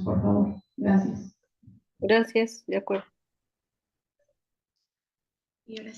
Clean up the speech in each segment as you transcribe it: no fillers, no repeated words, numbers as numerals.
por favor. Gracias. Gracias, de acuerdo. Y ahora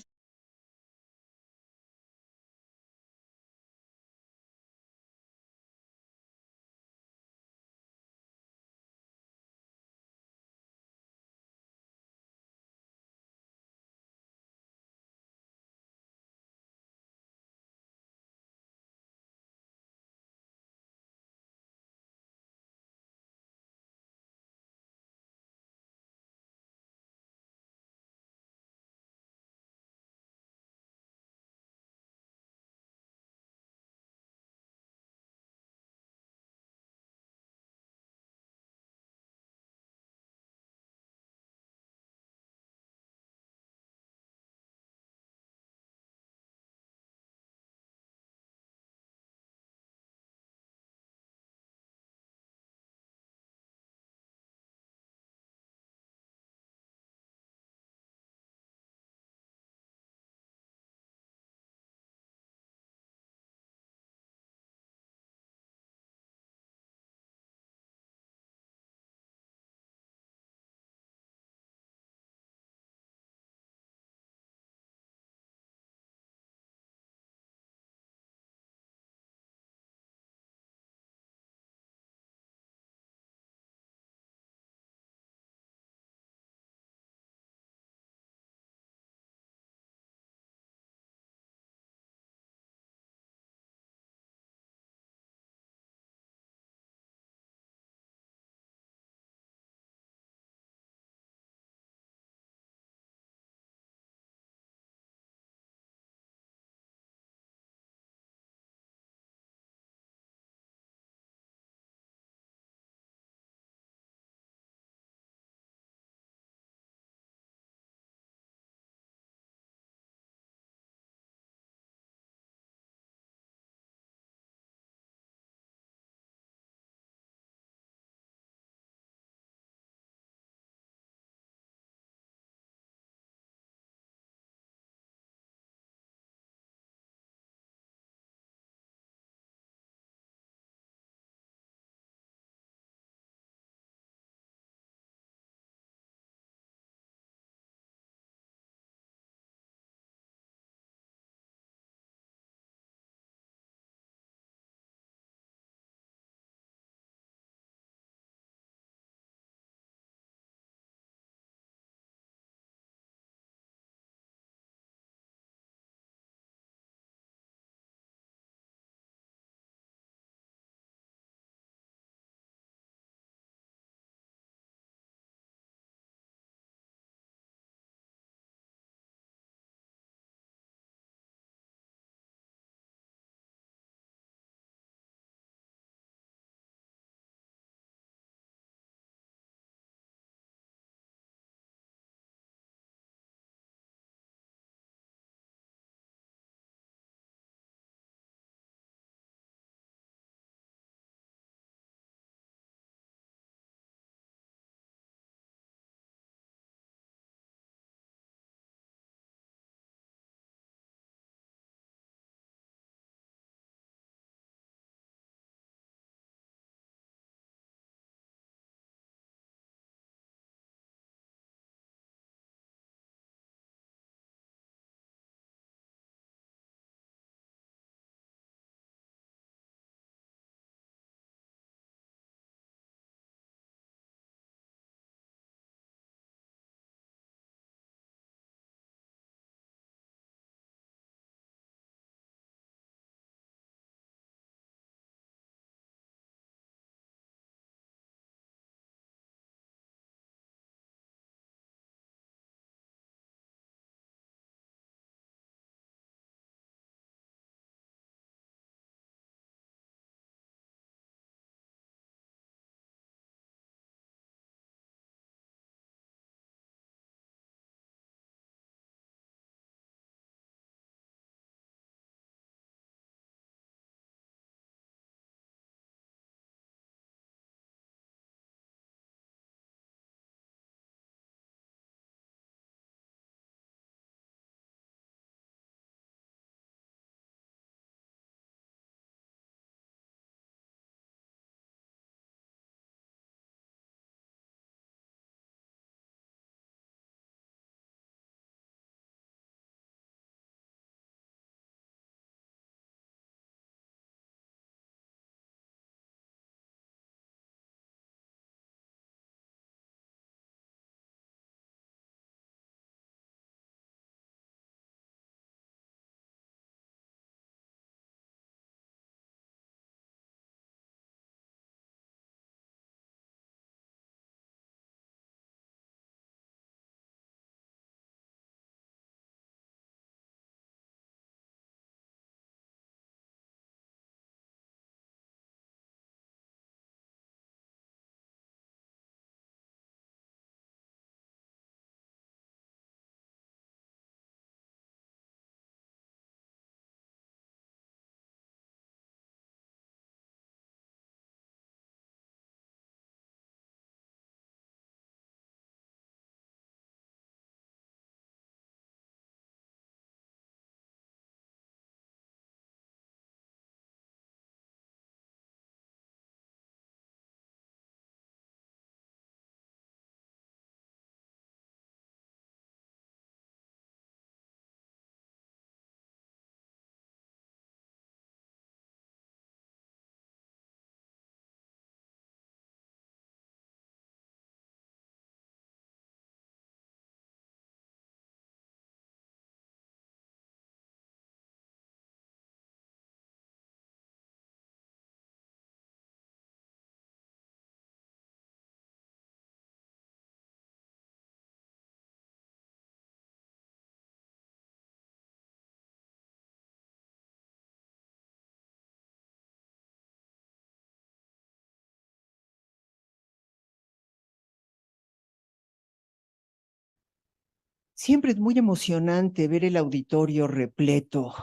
Siempre es muy emocionante ver el auditorio repleto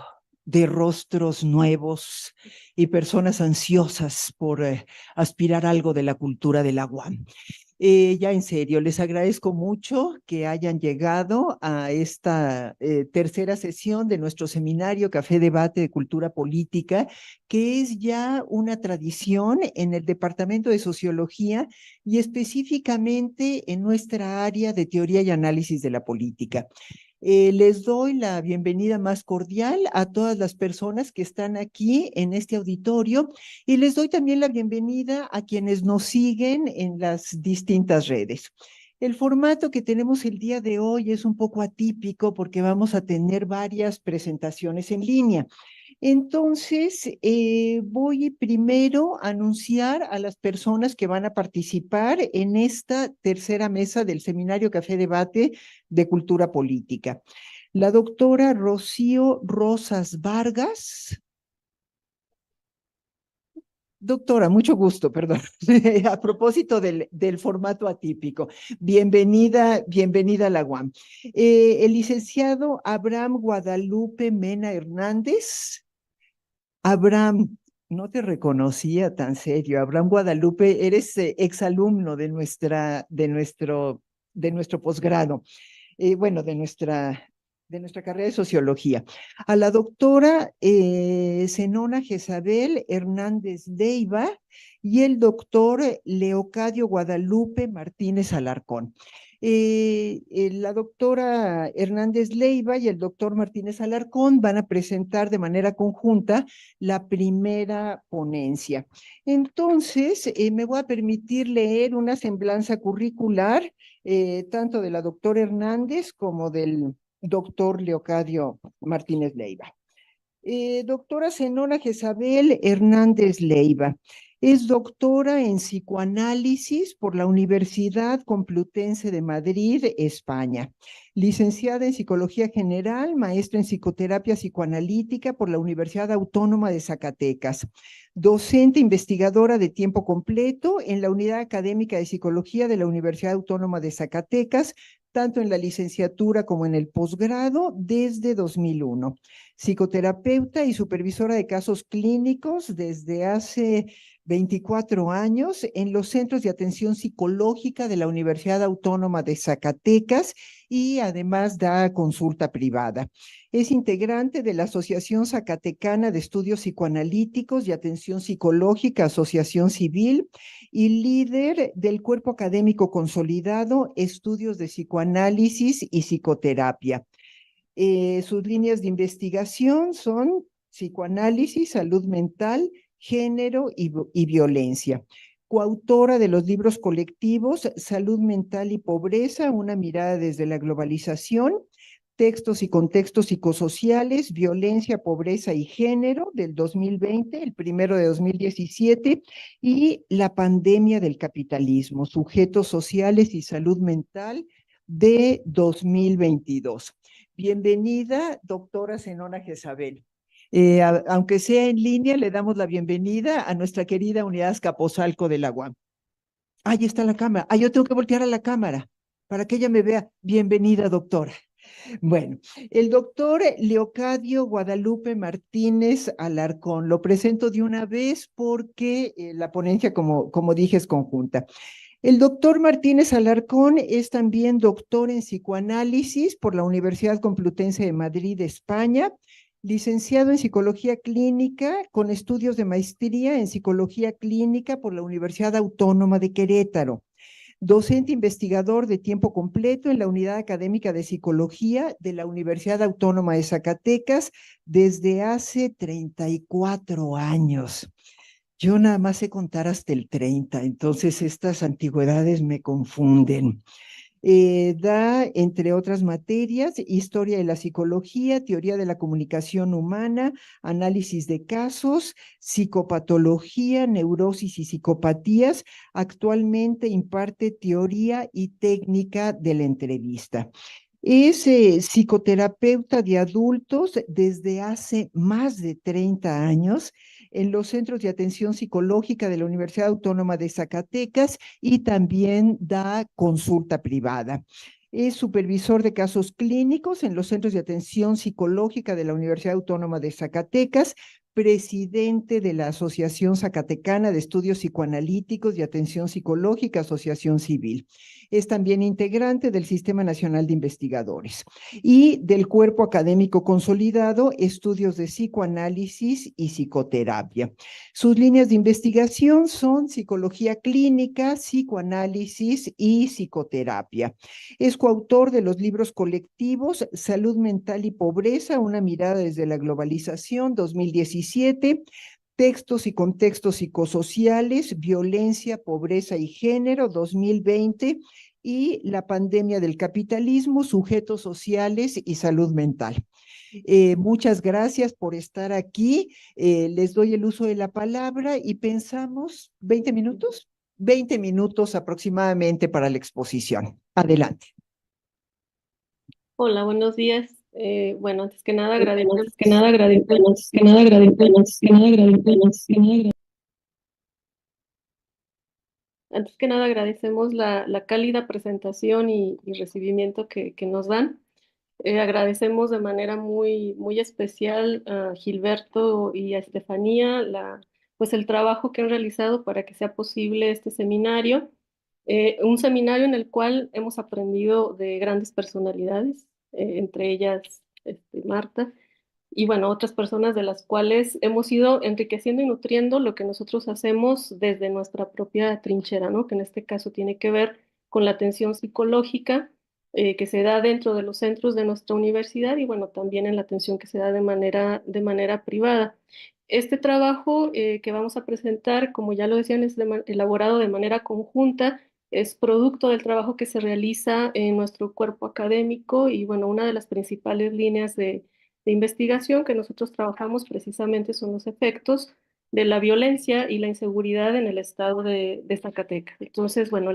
de rostros nuevos y personas ansiosas por aspirar algo de la cultura del agua. Ya en serio, les agradezco mucho que hayan llegado a esta tercera sesión de nuestro seminario Café Debate de Cultura Política, que es ya una tradición en el Departamento de Sociología y específicamente en nuestra área de teoría y análisis de la política. Les doy la bienvenida más cordial a todas las personas que están aquí en este auditorio y les doy también la bienvenida a quienes nos siguen en las distintas redes. El formato que tenemos el día de hoy es un poco atípico porque vamos a tener varias presentaciones en línea. Entonces, voy primero a anunciar a las personas que van a participar en esta tercera mesa del Seminario Café Debate de Cultura Política. La doctora Rocío Rosas Vargas. Doctora, mucho gusto, perdón. A propósito del formato atípico, bienvenida a la UAM. El licenciado Abraham Guadalupe Mena Hernández. Abraham, no te reconocía tan serio. Abraham Guadalupe, eres exalumno de nuestro posgrado, bueno, de nuestra carrera de sociología. A la doctora Zenona Jezabel Hernández Leiva y el doctor Leocadio Guadalupe Martínez Alarcón. La doctora Hernández Leiva y el doctor Martínez Alarcón van a presentar de manera conjunta la primera ponencia. Entonces, me voy a permitir leer una semblanza curricular, tanto de la doctora Hernández como del doctor Leocadio Martínez Leiva. Doctora Zenona Jezabel Hernández Leiva. Es doctora en psicoanálisis por la Universidad Complutense de Madrid, España. Licenciada en Psicología General, maestra en Psicoterapia Psicoanalítica por la Universidad Autónoma de Zacatecas. Docente investigadora de tiempo completo en la Unidad Académica de Psicología de la Universidad Autónoma de Zacatecas, tanto en la licenciatura como en el posgrado, desde 2001. Psicoterapeuta y supervisora de casos clínicos desde hace 24 años en los centros de atención psicológica de la Universidad Autónoma de Zacatecas y además da consulta privada. Es integrante de la Asociación Zacatecana de Estudios Psicoanalíticos y Atención Psicológica, Asociación Civil, y líder del Cuerpo Académico Consolidado, Estudios de Psicoanálisis y Psicoterapia. Sus líneas de investigación son psicoanálisis, salud mental, género y violencia. Coautora de los libros colectivos Salud mental y pobreza, una mirada desde la globalización, Textos y contextos psicosociales, violencia, pobreza y género del 2020, el primero de 2017, y La pandemia del capitalismo, sujetos sociales y salud mental de 2022. Bienvenida, doctora Zenona Jezabel. Aunque sea en línea, le damos la bienvenida a nuestra querida Unidad Azcapotzalco de la UAM. Ahí está la cámara. Yo tengo que voltear a la cámara para que ella me vea. Bienvenida, doctora. Bueno, el doctor Leocadio Guadalupe Martínez Alarcón. Lo presento de una vez porque la ponencia, como dije, es conjunta. El doctor Martínez Alarcón es también doctor en psicoanálisis por la Universidad Complutense de Madrid, España, licenciado en psicología clínica con estudios de maestría en psicología clínica por la Universidad Autónoma de Querétaro. Docente investigador de tiempo completo en la Unidad Académica de Psicología de la Universidad Autónoma de Zacatecas desde hace 34 años. Yo nada más sé contar hasta el 30, entonces estas antigüedades me confunden. Da, entre otras materias, historia de la psicología, teoría de la comunicación humana, análisis de casos, psicopatología, neurosis y psicopatías. Actualmente imparte teoría y técnica de la entrevista. Es psicoterapeuta de adultos desde hace más de 30 años en los centros de atención psicológica de la Universidad Autónoma de Zacatecas y también da consulta privada. Es supervisor de casos clínicos en los centros de atención psicológica de la Universidad Autónoma de Zacatecas, presidente de la Asociación Zacatecana de Estudios Psicoanalíticos y Atención Psicológica, Asociación Civil. Es también integrante del Sistema Nacional de Investigadores y del Cuerpo Académico Consolidado, Estudios de Psicoanálisis y Psicoterapia. Sus líneas de investigación son psicología clínica, psicoanálisis y psicoterapia. Es coautor de los libros colectivos Salud Mental y Pobreza, una mirada desde la globalización, 2017, Textos y contextos psicosociales, violencia, pobreza y género, 2020, y La pandemia del capitalismo, sujetos sociales y salud mental. Muchas gracias por estar aquí. Les doy el uso de la palabra y pensamos 20 minutos, 20 minutos aproximadamente para la exposición. Adelante. Hola, buenos días. Bueno, antes que nada Antes que agradecemos, nada, agradecemos, que nada agradecemos, que nada agradecemos, que nada agradecemos. antes que nada agradecemos la cálida presentación y recibimiento que nos dan. Agradecemos de manera muy especial a Gilberto y a Estefanía pues el trabajo que han realizado para que sea posible este seminario. Un seminario en el cual hemos aprendido de grandes personalidades, entre ellas Marta, y bueno, otras personas de las cuales hemos ido enriqueciendo y nutriendo lo que nosotros hacemos desde nuestra propia trinchera, ¿no? Que en este caso tiene que ver con la atención psicológica que se da dentro de los centros de nuestra universidad y bueno, también en la atención que se da de manera privada. Este trabajo que vamos a presentar, como ya lo decían, es elaborado de manera conjunta, es producto del trabajo que se realiza en nuestro cuerpo académico y bueno, una de las principales líneas de investigación que nosotros trabajamos precisamente son los efectos de la violencia y la inseguridad en el estado de Zacatecas. Entonces, bueno,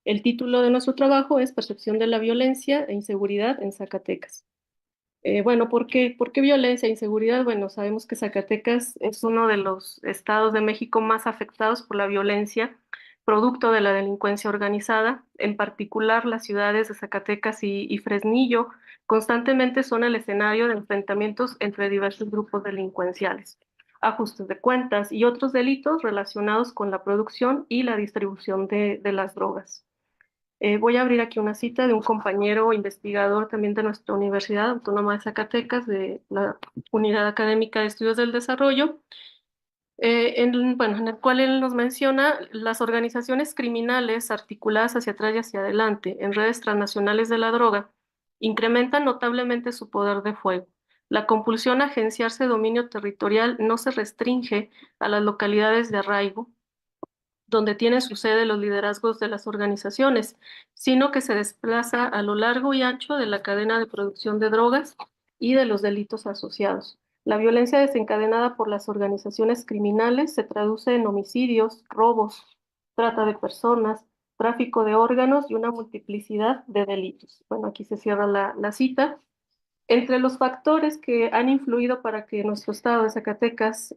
el título de nuestro trabajo es Percepción de la violencia e inseguridad en Zacatecas. Bueno, ¿por qué violencia e inseguridad? Bueno, sabemos que Zacatecas es uno de los estados de México más afectados por la violencia, producto de la delincuencia organizada. En particular, las ciudades de Zacatecas y Fresnillo constantemente son el escenario de enfrentamientos entre diversos grupos delincuenciales, ajustes de cuentas y otros delitos relacionados con la producción y la distribución de las drogas. Voy a abrir aquí una cita de un compañero investigador también de nuestra Universidad Autónoma de Zacatecas, de la Unidad Académica de Estudios del Desarrollo, bueno, en el cual él nos menciona las organizaciones criminales articuladas hacia atrás y hacia adelante en redes transnacionales de la droga incrementan notablemente su poder de fuego. La compulsión a agenciarse dominio territorial no se restringe a las localidades de arraigo, donde tienen su sede los liderazgos de las organizaciones, sino que se desplaza a lo largo y ancho de la cadena de producción de drogas y de los delitos asociados. La violencia desencadenada por las organizaciones criminales se traduce en homicidios, robos, trata de personas, tráfico de órganos y una multiplicidad de delitos. Bueno, aquí se cierra la cita. Entre los factores que han influido para que nuestro estado de Zacatecas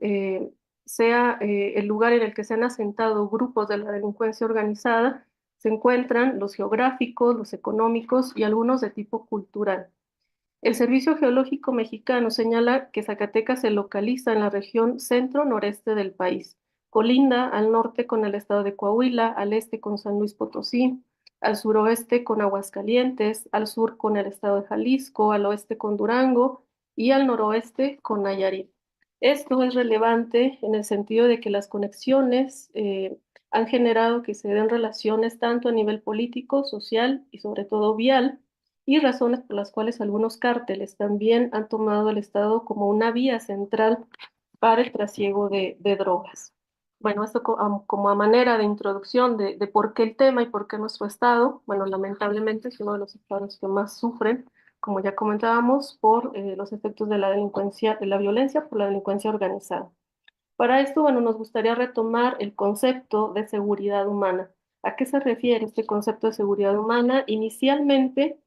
sea el lugar en el que se han asentado grupos de la delincuencia organizada, se encuentran los geográficos, los económicos y algunos de tipo cultural. El Servicio Geológico Mexicano señala que Zacatecas se localiza en la región centro-noreste del país. Colinda al norte con el estado de Coahuila, al este con San Luis Potosí, al suroeste con Aguascalientes, al sur con el estado de Jalisco, al oeste con Durango y al noroeste con Nayarit. Esto es relevante en el sentido de que las conexiones han generado que se den relaciones tanto a nivel político, social y sobre todo vial, y razones por las cuales algunos cárteles también han tomado el Estado como una vía central para el trasiego de drogas. Bueno, esto como a manera de introducción de por qué el tema y por qué nuestro Estado, bueno, lamentablemente es uno de los estados que más sufren, como ya comentábamos, por los efectos de la delincuencia, de la violencia por la delincuencia organizada. Para esto, bueno, nos gustaría retomar el concepto de seguridad humana. ¿A qué se refiere este concepto de seguridad humana? Inicialmente,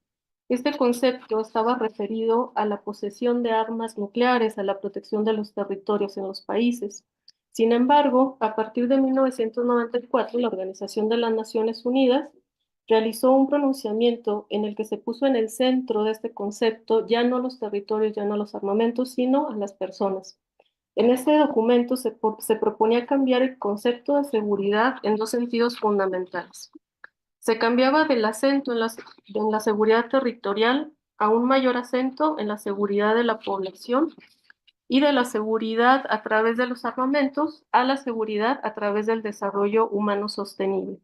este concepto estaba referido a la posesión de armas nucleares, a la protección de los territorios en los países. Sin embargo, a partir de 1994, la Organización de las Naciones Unidas realizó un pronunciamiento en el que se puso en el centro de este concepto ya no los territorios, ya no los armamentos, sino a las personas. En este documento se proponía cambiar el concepto de seguridad en dos sentidos fundamentales. Se cambiaba del acento en la seguridad territorial a un mayor acento en la seguridad de la población y de la seguridad a través de los armamentos a la seguridad a través del desarrollo humano sostenible.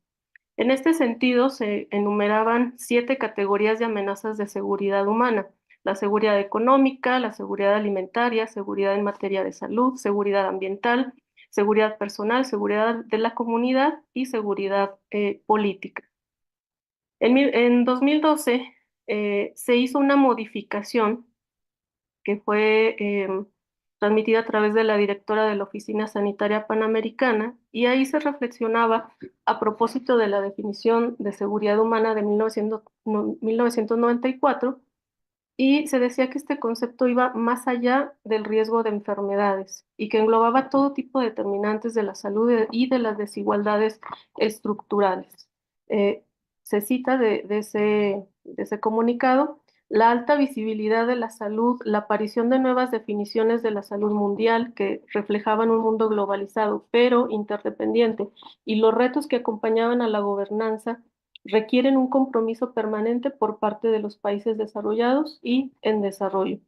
En este sentido, se enumeraban 7 categorías de amenazas de seguridad humana: la seguridad económica, la seguridad alimentaria, seguridad en materia de salud, seguridad ambiental, seguridad personal, seguridad de la comunidad y seguridad política. En 2012 se hizo una modificación que fue transmitida a través de la directora de la Oficina Sanitaria Panamericana, y ahí se reflexionaba a propósito de la definición de seguridad humana de 1994, y se decía que este concepto iba más allá del riesgo de enfermedades y que englobaba todo tipo de determinantes de la salud y de las desigualdades estructurales. Eh, Se cita de ese comunicado: la alta visibilidad de la salud, la aparición de nuevas definiciones de la salud mundial que reflejaban un mundo globalizado pero interdependiente, y los retos que acompañaban a la gobernanza requieren un compromiso permanente por parte de los países desarrollados y en desarrollo.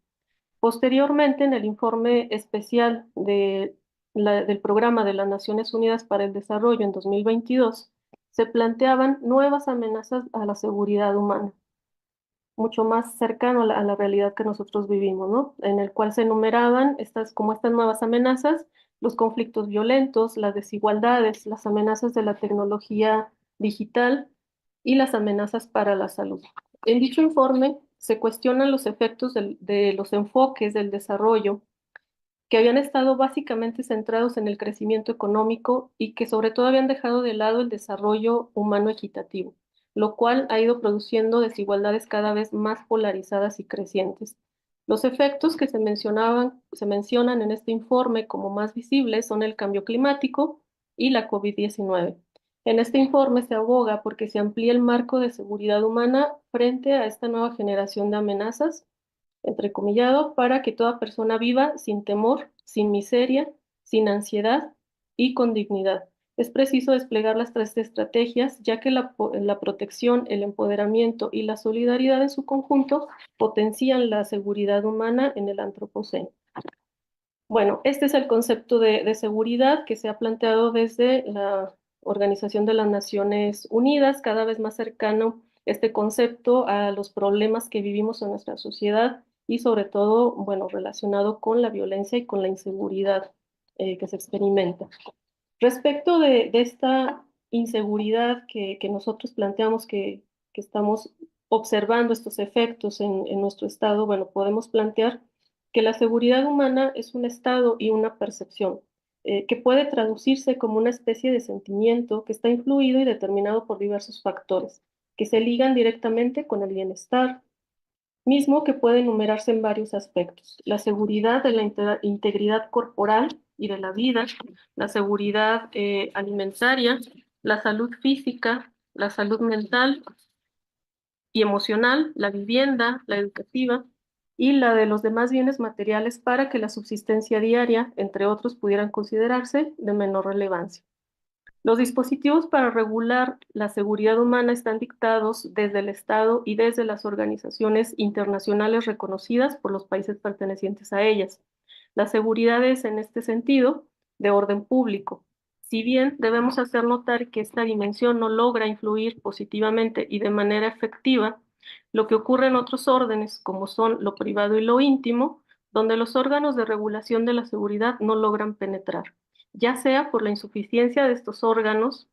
Posteriormente, en el informe especial del Programa de las Naciones Unidas para el Desarrollo en 2022, se planteaban nuevas amenazas a la seguridad humana, mucho más cercano a la realidad que nosotros vivimos, ¿no? En el cual se enumeraban estas nuevas amenazas: los conflictos violentos, las desigualdades, las amenazas de la tecnología digital y las amenazas para la salud. En dicho informe se cuestionan los efectos de los enfoques del desarrollo que habían estado básicamente centrados en el crecimiento económico y que sobre todo habían dejado de lado el desarrollo humano equitativo, lo cual ha ido produciendo desigualdades cada vez más polarizadas y crecientes. Los efectos que se mencionan en este informe como más visibles son el cambio climático y la COVID-19. En este informe se aboga porque se amplíe el marco de seguridad humana frente a esta nueva generación de amenazas, entrecomillado, para que toda persona viva sin temor, sin miseria, sin ansiedad y con dignidad. Es preciso desplegar las 3 estrategias, ya que la protección, el empoderamiento y la solidaridad en su conjunto potencian la seguridad humana en el antropoceno. Bueno, este es el concepto de seguridad que se ha planteado desde la Organización de las Naciones Unidas, cada vez más cercano este concepto a los problemas que vivimos en nuestra sociedad y sobre todo, bueno, relacionado con la violencia y con la inseguridad que se experimenta. Respecto de esta inseguridad que nosotros planteamos que estamos observando estos efectos en nuestro estado, bueno, podemos plantear que la seguridad humana es un estado y una percepción que puede traducirse como una especie de sentimiento que está influido y determinado por diversos factores que se ligan directamente con el bienestar, mismo que puede enumerarse en varios aspectos: la seguridad de la integridad corporal y de la vida, la seguridad alimentaria, la salud física, la salud mental y emocional, la vivienda, la educativa y la de los demás bienes materiales, para que la subsistencia diaria, entre otros, pudieran considerarse de menor relevancia. Los dispositivos para regular la seguridad humana están dictados desde el Estado y desde las organizaciones internacionales reconocidas por los países pertenecientes a ellas. La seguridad es, en este sentido, de orden público. Si bien debemos hacer notar que esta dimensión no logra influir positivamente y de manera efectiva, lo que ocurre en otros órdenes, como son lo privado y lo íntimo, donde los órganos de regulación de la seguridad no logran penetrar, ya sea por la insuficiencia de estos órganos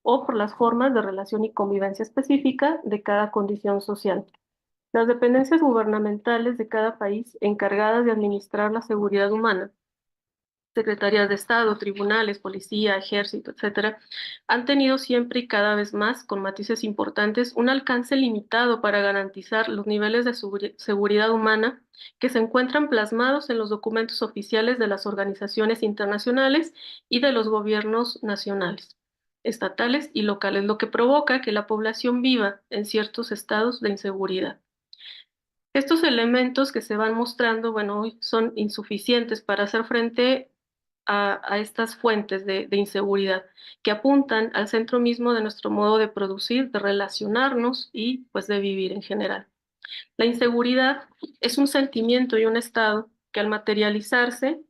o por las formas de relación y convivencia específica de cada condición social. Las dependencias gubernamentales de cada país encargadas de administrar la seguridad humana, secretarías de Estado, tribunales, policía, ejército, etcétera, han tenido siempre y cada vez más, con matices importantes, un alcance limitado para garantizar los niveles de seguridad humana que se encuentran plasmados en los documentos oficiales de las organizaciones internacionales y de los gobiernos nacionales. estatales y locales, lo que provoca que la población viva en ciertos estados de inseguridad. Estos elementos que se van mostrando, bueno, hoy son insuficientes para hacer frente a estas fuentes de inseguridad que apuntan al centro mismo de nuestro modo de producir, de relacionarnos y pues de vivir en general. La inseguridad es un sentimiento y un estado que al materializarse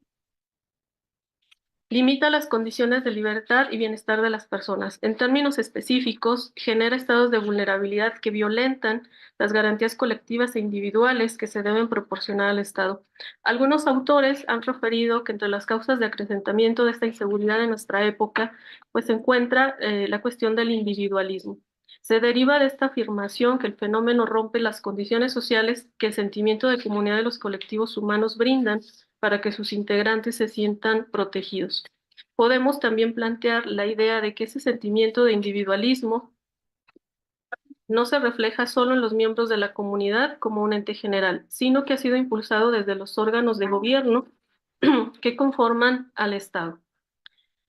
limita las condiciones de libertad y bienestar de las personas. En términos específicos, genera estados de vulnerabilidad que violentan las garantías colectivas e individuales que se deben proporcionar al Estado. Algunos autores han referido que entre las causas de acrecentamiento de esta inseguridad en nuestra época, pues se encuentra la cuestión del individualismo. Se deriva de esta afirmación que el fenómeno rompe las condiciones sociales que el sentimiento de comunidad de los colectivos humanos brindan para que sus integrantes se sientan protegidos. Podemos también plantear la idea de que ese sentimiento de individualismo no se refleja solo en los miembros de la comunidad como un ente general, sino que ha sido impulsado desde los órganos de gobierno que conforman al Estado.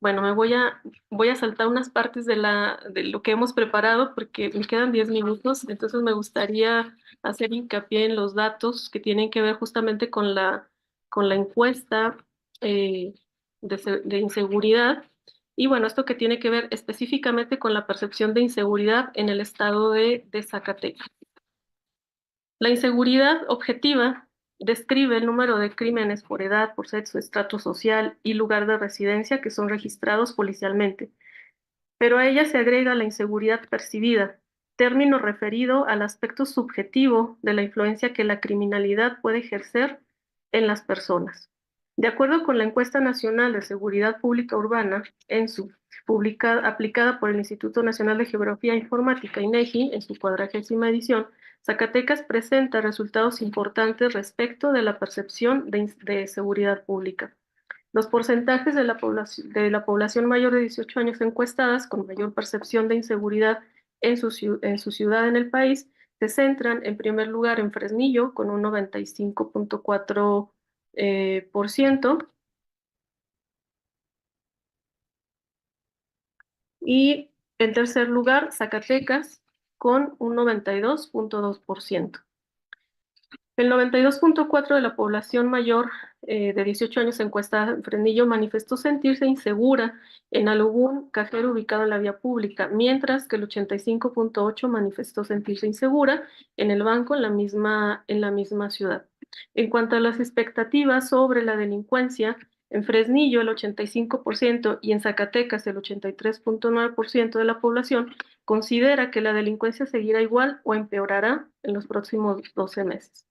Bueno, voy a saltar unas partes de lo que hemos preparado porque me quedan 10 minutos, entonces me gustaría hacer hincapié en los datos que tienen que ver justamente con la encuesta de inseguridad. Y bueno, esto que tiene que ver específicamente con la percepción de inseguridad en el estado de Zacatecas. La inseguridad objetiva describe el número de crímenes por edad, por sexo, estrato social y lugar de residencia que son registrados policialmente, pero a ella se agrega la inseguridad percibida, término referido al aspecto subjetivo de la influencia que la criminalidad puede ejercer en las personas. De acuerdo con la Encuesta Nacional de Seguridad Pública Urbana, ENSU, aplicada por el Instituto Nacional de Geografía e Informática, INEGI, en su 40ª edición, Zacatecas presenta resultados importantes respecto de la percepción de seguridad pública. Los porcentajes de la población mayor de 18 años encuestadas con mayor percepción de inseguridad en su ciudad en el país se centran en primer lugar en Fresnillo con un 95.4%, y en tercer lugar Zacatecas con un 92.2%. El 92.4% de la población mayor de 18 años encuestada en Fresnillo manifestó sentirse insegura en algún cajero ubicado en la vía pública, mientras que el 85.8% manifestó sentirse insegura en el banco en la misma ciudad. En cuanto a las expectativas sobre la delincuencia, en Fresnillo el 85% y en Zacatecas el 83.9% de la población considera que la delincuencia seguirá igual o empeorará en los próximos 12 meses.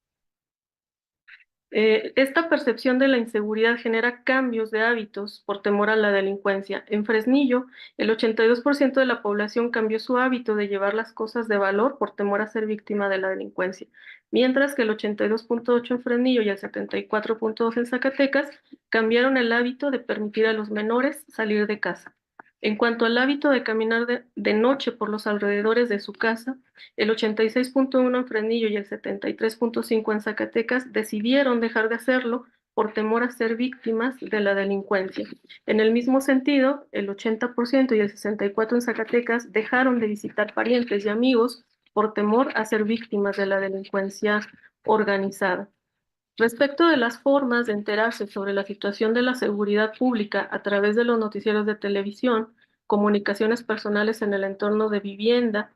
Esta percepción de la inseguridad genera cambios de hábitos por temor a la delincuencia. En Fresnillo, el 82% de la población cambió su hábito de llevar las cosas de valor por temor a ser víctima de la delincuencia, mientras que el 82.8% en Fresnillo y el 74.2% en Zacatecas cambiaron el hábito de permitir a los menores salir de casa. En cuanto al hábito de caminar de noche por los alrededores de su casa, el 86.1% en Fresnillo y el 73.5% en Zacatecas decidieron dejar de hacerlo por temor a ser víctimas de la delincuencia. En el mismo sentido, el 80% y el 64% en Zacatecas dejaron de visitar parientes y amigos por temor a ser víctimas de la delincuencia organizada. Respecto de las formas de enterarse sobre la situación de la seguridad pública a través de los noticieros de televisión, comunicaciones personales en el entorno de vivienda,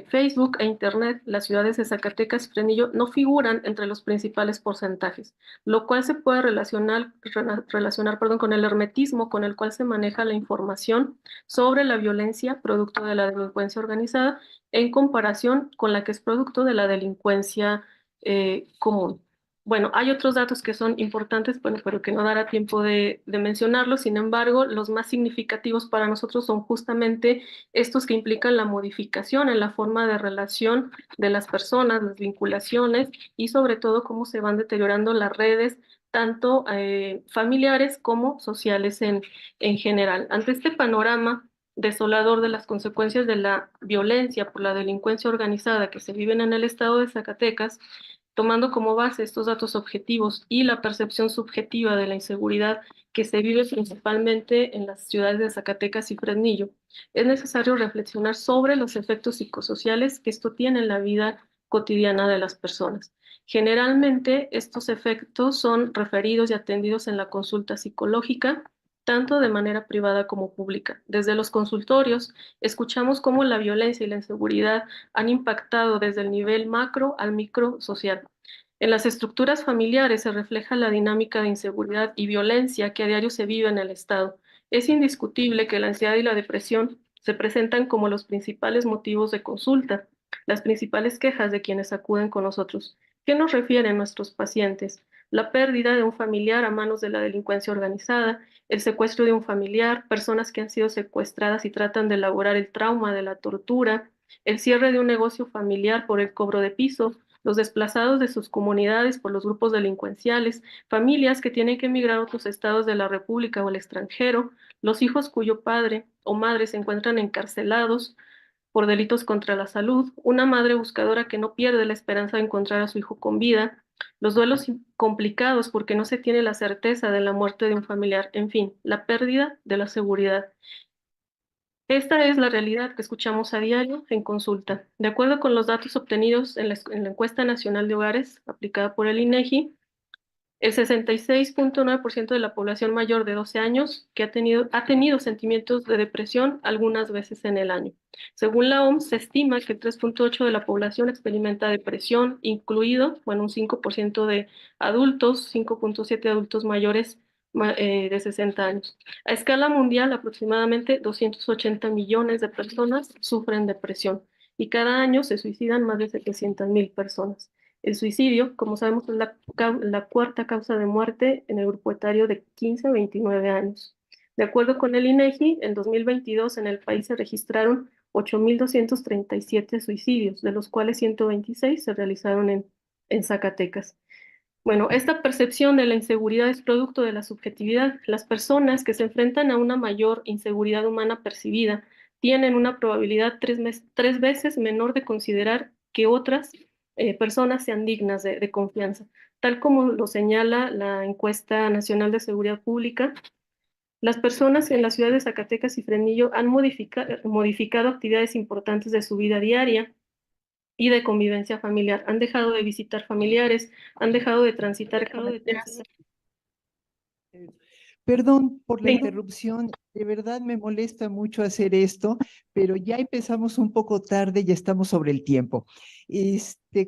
Facebook e Internet, las ciudades de Zacatecas y Fresnillo no figuran entre los principales porcentajes, lo cual se puede relacionar con el hermetismo con el cual se maneja la información sobre la violencia producto de la delincuencia organizada en comparación con la que es producto de la delincuencia común. Bueno, hay otros datos que son importantes, bueno, pero que no dará tiempo de mencionarlos. Sin embargo, los más significativos para nosotros son justamente estos que implican la modificación en la forma de relación de las personas, las vinculaciones y sobre todo cómo se van deteriorando las redes, tanto familiares como sociales en general. Ante este panorama desolador de las consecuencias de la violencia por la delincuencia organizada que se viven en el estado de Zacatecas, tomando como base estos datos objetivos y la percepción subjetiva de la inseguridad que se vive principalmente en las ciudades de Zacatecas y Fresnillo, es necesario reflexionar sobre los efectos psicosociales que esto tiene en la vida cotidiana de las personas. Generalmente, estos efectos son referidos y atendidos en la consulta psicológica, tanto de manera privada como pública. Desde los consultorios, escuchamos cómo la violencia y la inseguridad han impactado desde el nivel macro al micro social. En las estructuras familiares se refleja la dinámica de inseguridad y violencia que a diario se vive en el Estado. Es indiscutible que la ansiedad y la depresión se presentan como los principales motivos de consulta, las principales quejas de quienes acuden con nosotros. ¿Qué nos refieren nuestros pacientes? La pérdida de un familiar a manos de la delincuencia organizada, el secuestro de un familiar, personas que han sido secuestradas y tratan de elaborar el trauma de la tortura, el cierre de un negocio familiar por el cobro de piso, los desplazados de sus comunidades por los grupos delincuenciales, familias que tienen que emigrar a otros estados de la República o al extranjero, los hijos cuyo padre o madre se encuentran encarcelados por delitos contra la salud, una madre buscadora que no pierde la esperanza de encontrar a su hijo con vida, los duelos complicados porque no se tiene la certeza de la muerte de un familiar, en fin, la pérdida de la seguridad. Esta es la realidad que escuchamos a diario en consulta. De acuerdo con los datos obtenidos en la Encuesta Nacional de Hogares aplicada por el INEGI, el 66.9% de la población mayor de 12 años que ha tenido sentimientos de depresión algunas veces en el año. Según la OMS, se estima que el 3.8% de la población experimenta depresión, incluido, bueno, un 5% de adultos, 5.7% de adultos mayores de 60 años. A escala mundial, aproximadamente 280 millones de personas sufren depresión y cada año se suicidan más de 700.000 personas. El suicidio, como sabemos, es la cuarta causa de muerte en el grupo etario de 15 a 29 años. De acuerdo con el INEGI, en 2022 en el país se registraron 8.237 suicidios, de los cuales 126 se realizaron en Zacatecas. Bueno, esta percepción de la inseguridad es producto de la subjetividad. Las personas que se enfrentan a una mayor inseguridad humana percibida tienen una probabilidad tres veces menor de considerar que otras personas sean dignas de confianza. Tal como lo señala la Encuesta Nacional de Seguridad Pública, las personas en la ciudad de Zacatecas y Fresnillo han modificado actividades importantes de su vida diaria y de convivencia familiar. Han dejado de visitar familiares, han dejado de transitar carreteras. Perdón por la interrupción, de verdad me molesta mucho hacer esto, pero ya empezamos un poco tarde y estamos sobre el tiempo.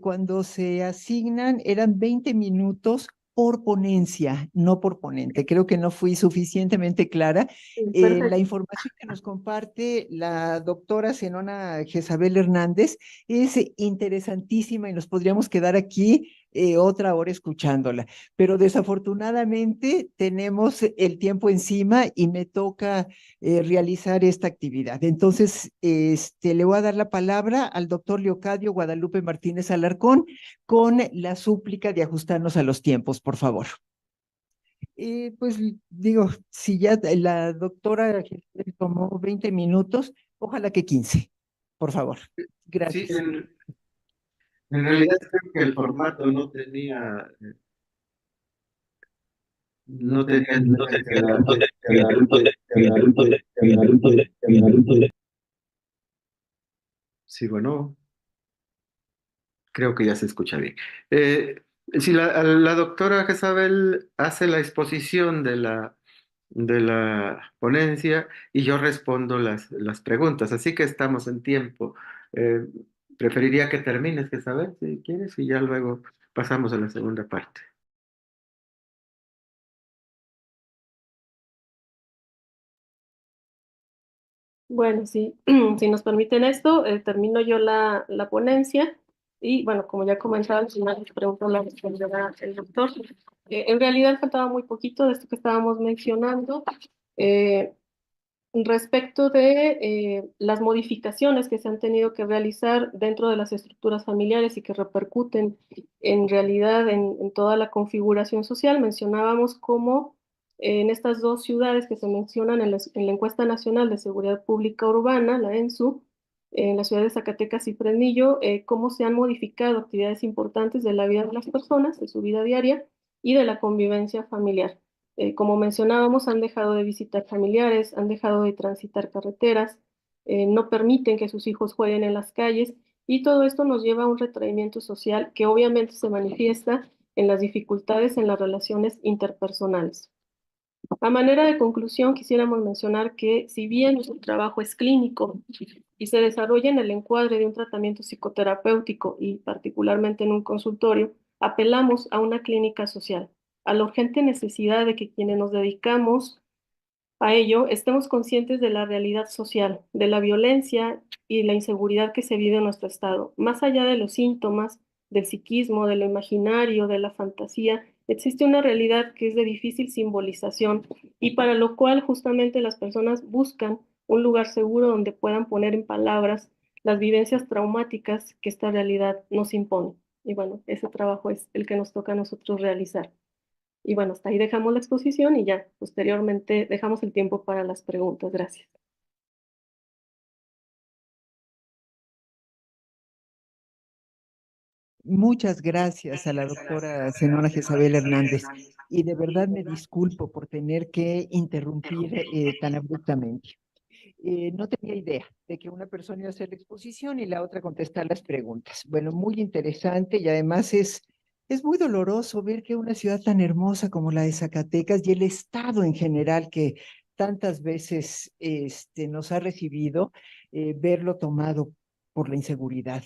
Cuando se asignan eran 20 minutos por ponencia, no por ponente. Creo que no fui suficientemente clara. La información que nos comparte la doctora Zenona Jezabel Hernández es interesantísima y nos podríamos quedar aquí otra hora escuchándola, pero desafortunadamente tenemos el tiempo encima y me toca realizar esta actividad. Entonces, le voy a dar la palabra al doctor Leocadio Guadalupe Martínez Alarcón con la súplica de ajustarnos a los tiempos, por favor. Pues digo, si ya la doctora tomó 20 minutos, ojalá que 15, por favor. Gracias. Sí, en realidad creo que el formato no tenía. Sí, bueno, creo que ya se escucha bien. Si la doctora Jezabel hace la exposición de la ponencia y yo respondo las preguntas, así que estamos en tiempo. Eh, Preferiría que termines, Jezabel, si quieres, y ya luego pasamos a la segunda parte. Bueno, sí, si nos permiten esto, termino yo la ponencia y bueno, como ya comentaba, al final las preguntas las responderá el doctor. En realidad faltaba muy poquito de esto que estábamos mencionando. Eh, Respecto de las modificaciones que se han tenido que realizar dentro de las estructuras familiares y que repercuten en realidad en toda la configuración social, mencionábamos cómo en estas dos ciudades que se mencionan en la Encuesta Nacional de Seguridad Pública Urbana, la ENSU, en la ciudad de Zacatecas y Fresnillo, cómo se han modificado actividades importantes de la vida de las personas, de su vida diaria y de la convivencia familiar. Como mencionábamos, han dejado de visitar familiares, han dejado de transitar carreteras, no permiten que sus hijos jueguen en las calles y todo esto nos lleva a un retraimiento social que obviamente se manifiesta en las dificultades en las relaciones interpersonales. A manera de conclusión, quisiéramos mencionar que si bien nuestro trabajo es clínico y se desarrolla en el encuadre de un tratamiento psicoterapéutico y particularmente en un consultorio, apelamos a una clínica social, a la urgente necesidad de que quienes nos dedicamos a ello estemos conscientes de la realidad social, de la violencia y la inseguridad que se vive en nuestro estado. Más allá de los síntomas, del psiquismo, de lo imaginario, de la fantasía, existe una realidad que es de difícil simbolización y para lo cual justamente las personas buscan un lugar seguro donde puedan poner en palabras las vivencias traumáticas que esta realidad nos impone. Y bueno, ese trabajo es el que nos toca a nosotros realizar. Y bueno, hasta ahí dejamos la exposición y ya posteriormente dejamos el tiempo para las preguntas. Gracias. Muchas gracias a la doctora Zenona Jezabel Hernández. Y de verdad me disculpo por tener que interrumpir tan abruptamente. No tenía idea de que una persona iba a hacer la exposición y la otra contestar las preguntas. Bueno, muy interesante y además es muy doloroso ver que una ciudad tan hermosa como la de Zacatecas y el estado en general que tantas veces nos ha recibido, verlo tomado por la inseguridad.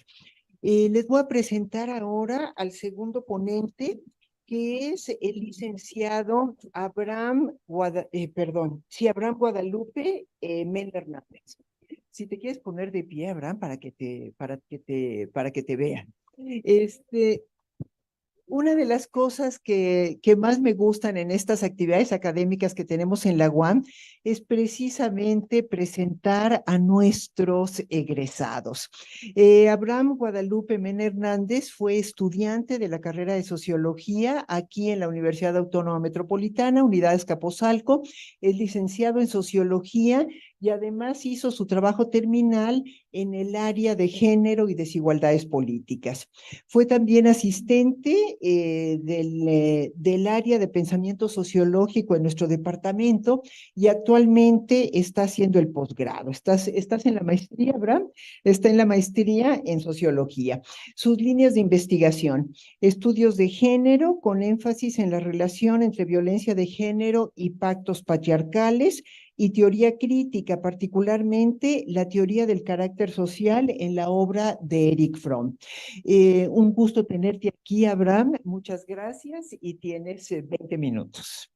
Les voy a presentar ahora al segundo ponente, que es el licenciado Abraham Guadalupe Mena Hernández. Si te quieres poner de pie, Abraham, para que te vean. Una de las cosas que más me gustan en estas actividades académicas que tenemos en la UAM es precisamente presentar a nuestros egresados. Abraham Guadalupe Mena Hernández fue estudiante de la carrera de Sociología aquí en la Universidad Autónoma Metropolitana, Unidad Azcapotzalco, es licenciado en Sociología y además hizo su trabajo terminal en el área de género y desigualdades políticas. Fue también asistente del área de pensamiento sociológico en nuestro departamento y actualmente está haciendo el posgrado. ¿Estás en la maestría, Abraham? Está en la maestría en sociología. Sus líneas de investigación: estudios de género con énfasis en la relación entre violencia de género y pactos patriarcales, y teoría crítica, particularmente la teoría del carácter social en la obra de Erich Fromm. Un gusto tenerte aquí, Abraham. Muchas gracias y tienes 20 minutos.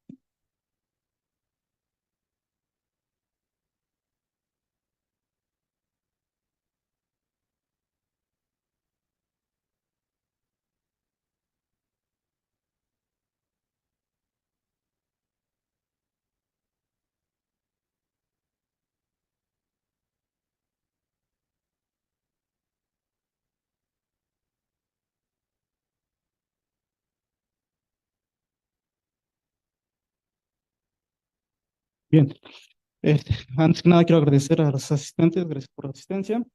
Bien, antes que nada quiero agradecer a los asistentes, gracias por la asistencia.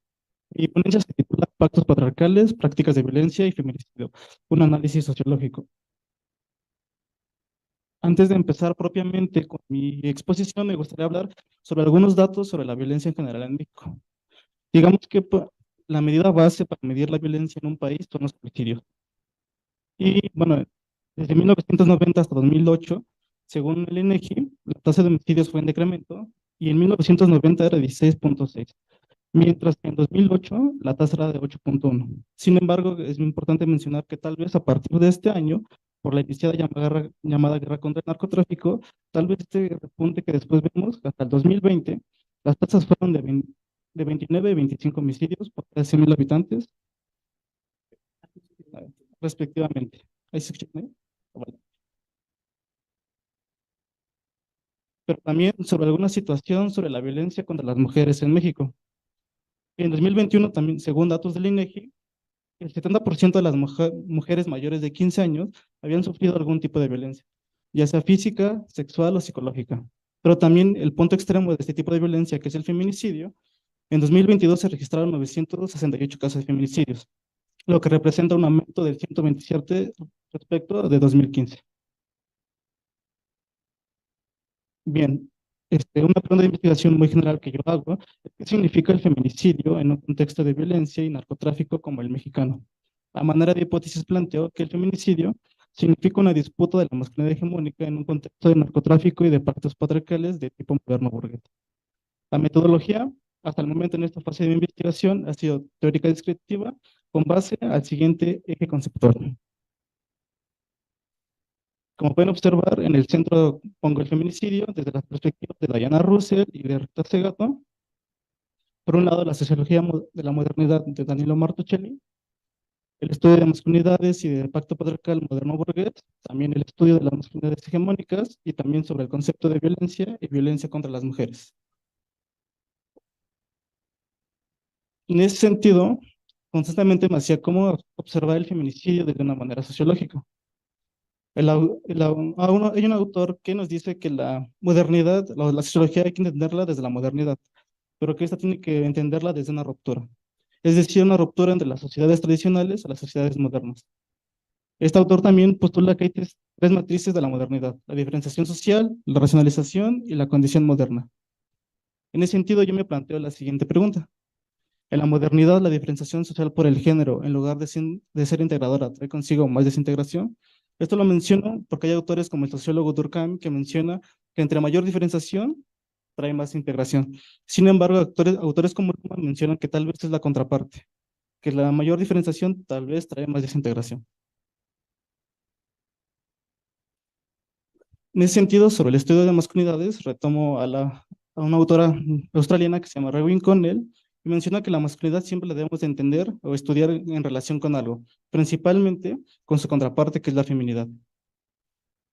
Mi ponencia se titula Pactos patriarcales, prácticas de violencia y feminicidio, un análisis sociológico. Antes de empezar propiamente con mi exposición, me gustaría hablar sobre algunos datos sobre la violencia en general en México. Digamos que la medida base para medir la violencia en un país son los homicidios. Y bueno, desde 1990 hasta 2008, según el INEGI, la tasa de homicidios fue en decremento y en 1990 era 16.6, mientras que en 2008 la tasa era de 8.1. Sin embargo, es importante mencionar que tal vez a partir de este año, por la iniciada llamada guerra contra el narcotráfico, tal vez este repunte que después vemos, hasta el 2020, las tasas fueron de 29 y 25 homicidios por cada 100,000 habitantes, respectivamente. ¿Ahí se escucha? Vale. Pero también sobre alguna situación sobre la violencia contra las mujeres en México. En 2021, también, según datos del INEGI, el 70% de las mujeres mayores de 15 años habían sufrido algún tipo de violencia, ya sea física, sexual o psicológica. Pero también el punto extremo de este tipo de violencia, que es el feminicidio, en 2022 se registraron 968 casos de feminicidios, lo que representa un aumento del 127 respecto de 2015. Bien, una pregunta de investigación muy general que yo hago es qué significa el feminicidio en un contexto de violencia y narcotráfico como el mexicano. A manera de hipótesis planteo que el feminicidio significa una disputa de la masculinidad hegemónica en un contexto de narcotráfico y de pactos patriarcales de tipo moderno burgués. La metodología, hasta el momento en esta fase de investigación, ha sido teórica descriptiva con base al siguiente eje conceptual. Como pueden observar, en el centro pongo el feminicidio desde las perspectivas de Diana Russell y de Rita Segato. Por un lado, la sociología de la modernidad de Danilo Martuchelli, el estudio de masculinidades y del pacto patriarcal moderno burgués, también el estudio de las masculinidades hegemónicas y también sobre el concepto de violencia y violencia contra las mujeres. En ese sentido, constantemente me hacía cómo observar el feminicidio desde una manera sociológica. Hay un autor que nos dice que la modernidad, la sociología hay que entenderla desde la modernidad, pero que esta tiene que entenderla desde una ruptura. Es decir, una ruptura entre las sociedades tradicionales a las sociedades modernas. Este autor también postula que hay tres matrices de la modernidad: la diferenciación social, la racionalización y la condición moderna. En ese sentido, yo me planteo la siguiente pregunta. En la modernidad, la diferenciación social por el género, en lugar de ser integradora, trae consigo más desintegración. Esto lo menciono porque hay autores como el sociólogo Durkheim que menciona que entre mayor diferenciación trae más integración. Sin embargo, autores como Luhmann mencionan que tal vez es la contraparte, que la mayor diferenciación tal vez trae más desintegración. En ese sentido, sobre el estudio de masculinidades, retomo a una autora australiana que se llama Rewin Connell, y menciona que la masculinidad siempre la debemos de entender o estudiar en relación con algo, principalmente con su contraparte, que es la feminidad.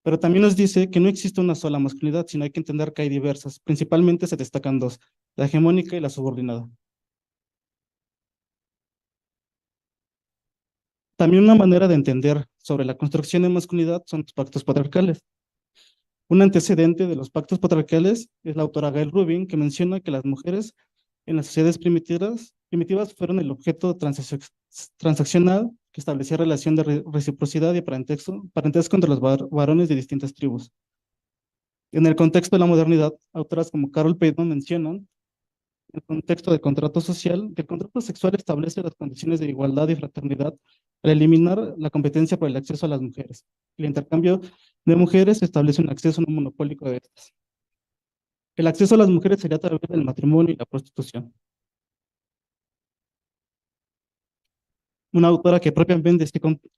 Pero también nos dice que no existe una sola masculinidad, sino hay que entender que hay diversas. Principalmente se destacan dos: la hegemónica y la subordinada. También una manera de entender sobre la construcción de masculinidad son los pactos patriarcales. Un antecedente de los pactos patriarcales es la autora Gail Rubin, que menciona que las mujeres en las sociedades primitivas fueron el objeto transaccional que establecía relación de reciprocidad y parentesco entre los varones de distintas tribus. En el contexto de la modernidad, autoras como Carol Payton mencionan el contexto del contrato social, que el contrato sexual establece las condiciones de igualdad y fraternidad al eliminar la competencia por el acceso a las mujeres. El intercambio de mujeres establece un acceso no monopólico de estas. El acceso a las mujeres sería a través del matrimonio y la prostitución. Una autora que propiamente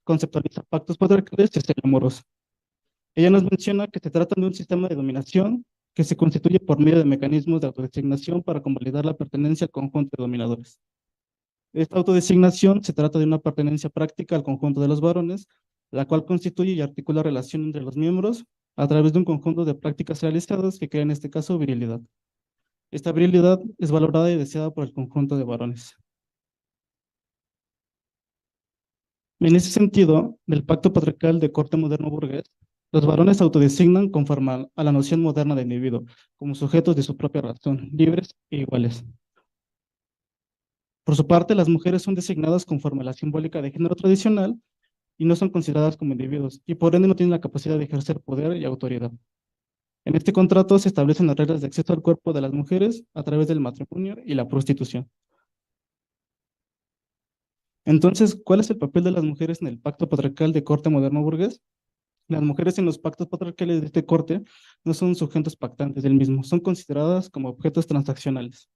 conceptualiza pactos patriarcales es Celia Amoroso. Ella nos menciona que se trata de un sistema de dominación que se constituye por medio de mecanismos de autodesignación para convalidar la pertenencia al conjunto de dominadores. Esta autodesignación se trata de una pertenencia práctica al conjunto de los varones, la cual constituye y articula relación entre los miembros a través de un conjunto de prácticas realizadas que crea en este caso virilidad. Esta virilidad es valorada y deseada por el conjunto de varones. En ese sentido, del pacto patriarcal de corte moderno burgués, los varones se autodesignan conforme a la noción moderna de individuo, como sujetos de su propia razón, libres e iguales. Por su parte, las mujeres son designadas conforme a la simbólica de género tradicional y no son consideradas como individuos, y por ende no tienen la capacidad de ejercer poder y autoridad. En este contrato se establecen las reglas de acceso al cuerpo de las mujeres a través del matrimonio y la prostitución. Entonces, ¿cuál es el papel de las mujeres en el pacto patriarcal de corte moderno burgués? Las mujeres en los pactos patriarcales de este corte no son sujetos pactantes del mismo, son consideradas como objetos transaccionales.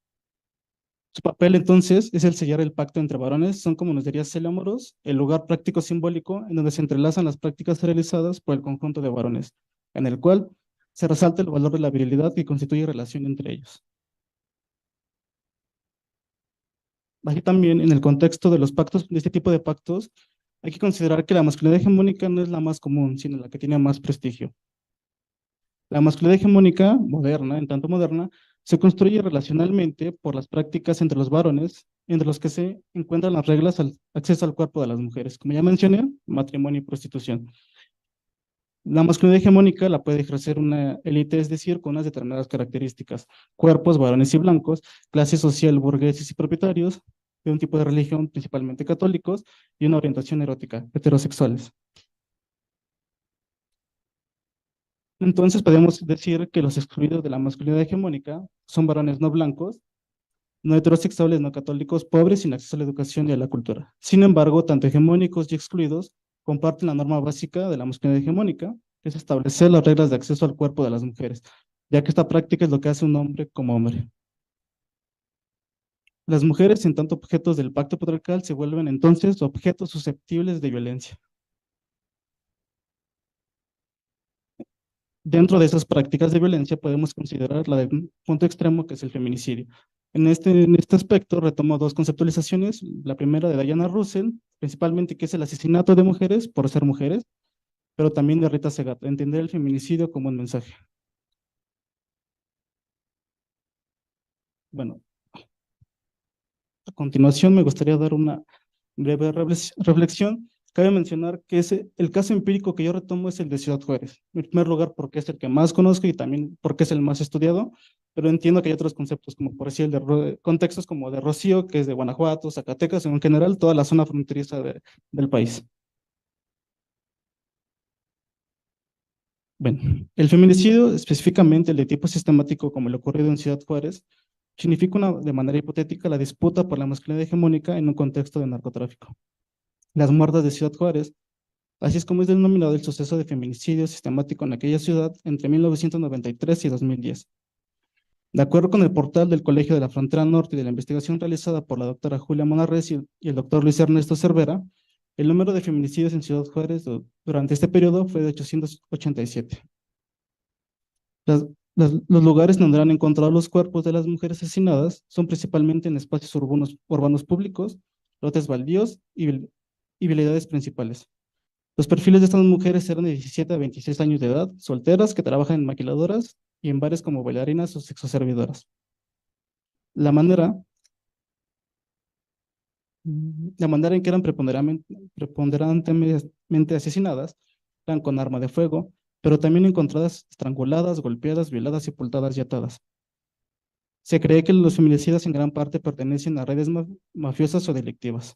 Su papel entonces es el sellar el pacto entre varones, son, como nos diría Celia Amorós, el lugar práctico simbólico en donde se entrelazan las prácticas realizadas por el conjunto de varones, en el cual se resalta el valor de la virilidad que constituye relación entre ellos. Así también, en el contexto de los pactos, de este tipo de pactos, hay que considerar que la masculinidad hegemónica no es la más común, sino la que tiene más prestigio. La masculinidad hegemónica, moderna, en tanto moderna, se construye relacionalmente por las prácticas entre los varones, entre los que se encuentran las reglas al acceso al cuerpo de las mujeres. Como ya mencioné, matrimonio y prostitución. La masculinidad hegemónica la puede ejercer una élite, es decir, con unas determinadas características: cuerpos, varones y blancos, clase social, burgueses y propietarios, de un tipo de religión, principalmente católicos, y una orientación erótica, heterosexuales. Entonces podemos decir que los excluidos de la masculinidad hegemónica son varones no blancos, no heterosexuales, no católicos, pobres, sin acceso a la educación y a la cultura. Sin embargo, tanto hegemónicos y excluidos comparten la norma básica de la masculinidad hegemónica, que es establecer las reglas de acceso al cuerpo de las mujeres, ya que esta práctica es lo que hace un hombre como hombre. Las mujeres, en tanto objetos del pacto patriarcal, se vuelven entonces objetos susceptibles de violencia. Dentro de esas prácticas de violencia podemos considerar la de un punto extremo, que es el feminicidio. En este aspecto retomo dos conceptualizaciones. La primera de Diana Russell, principalmente, que es el asesinato de mujeres por ser mujeres, pero también de Rita Segato, entender el feminicidio como un mensaje. Bueno, a continuación me gustaría dar una breve reflexión. Cabe mencionar que el caso empírico que yo retomo es el de Ciudad Juárez. En primer lugar, porque es el que más conozco y también porque es el más estudiado, pero entiendo que hay otros conceptos, como por decir, contextos como de Rocío, que es de Guanajuato, Zacatecas, en general, toda la zona fronteriza del país. Bueno, el feminicidio, específicamente el de tipo sistemático como el ocurrido en Ciudad Juárez, significa de manera hipotética la disputa por la masculinidad hegemónica en un contexto de narcotráfico. Las muertas de Ciudad Juárez, así es como es denominado el suceso de feminicidio sistemático en aquella ciudad entre 1993 y 2010. De acuerdo con el portal del Colegio de la Frontera Norte y de la investigación realizada por la doctora Julia Monarres y el doctor Luis Ernesto Cervera, el número de feminicidios en Ciudad Juárez durante este periodo fue de 887. Los lugares donde han encontrado los cuerpos de las mujeres asesinadas son principalmente en espacios urbanos públicos, lotes baldíos y vialidades principales. Los perfiles de estas mujeres eran de 17 a 26 años de edad, solteras, que trabajan en maquiladoras y en bares como bailarinas o sexoservidoras. La manera en que eran preponderantemente asesinadas eran con arma de fuego, pero también encontradas estranguladas, golpeadas, violadas, sepultadas y atadas. Se cree que los feminicidas en gran parte pertenecen a redes mafiosas o delictivas.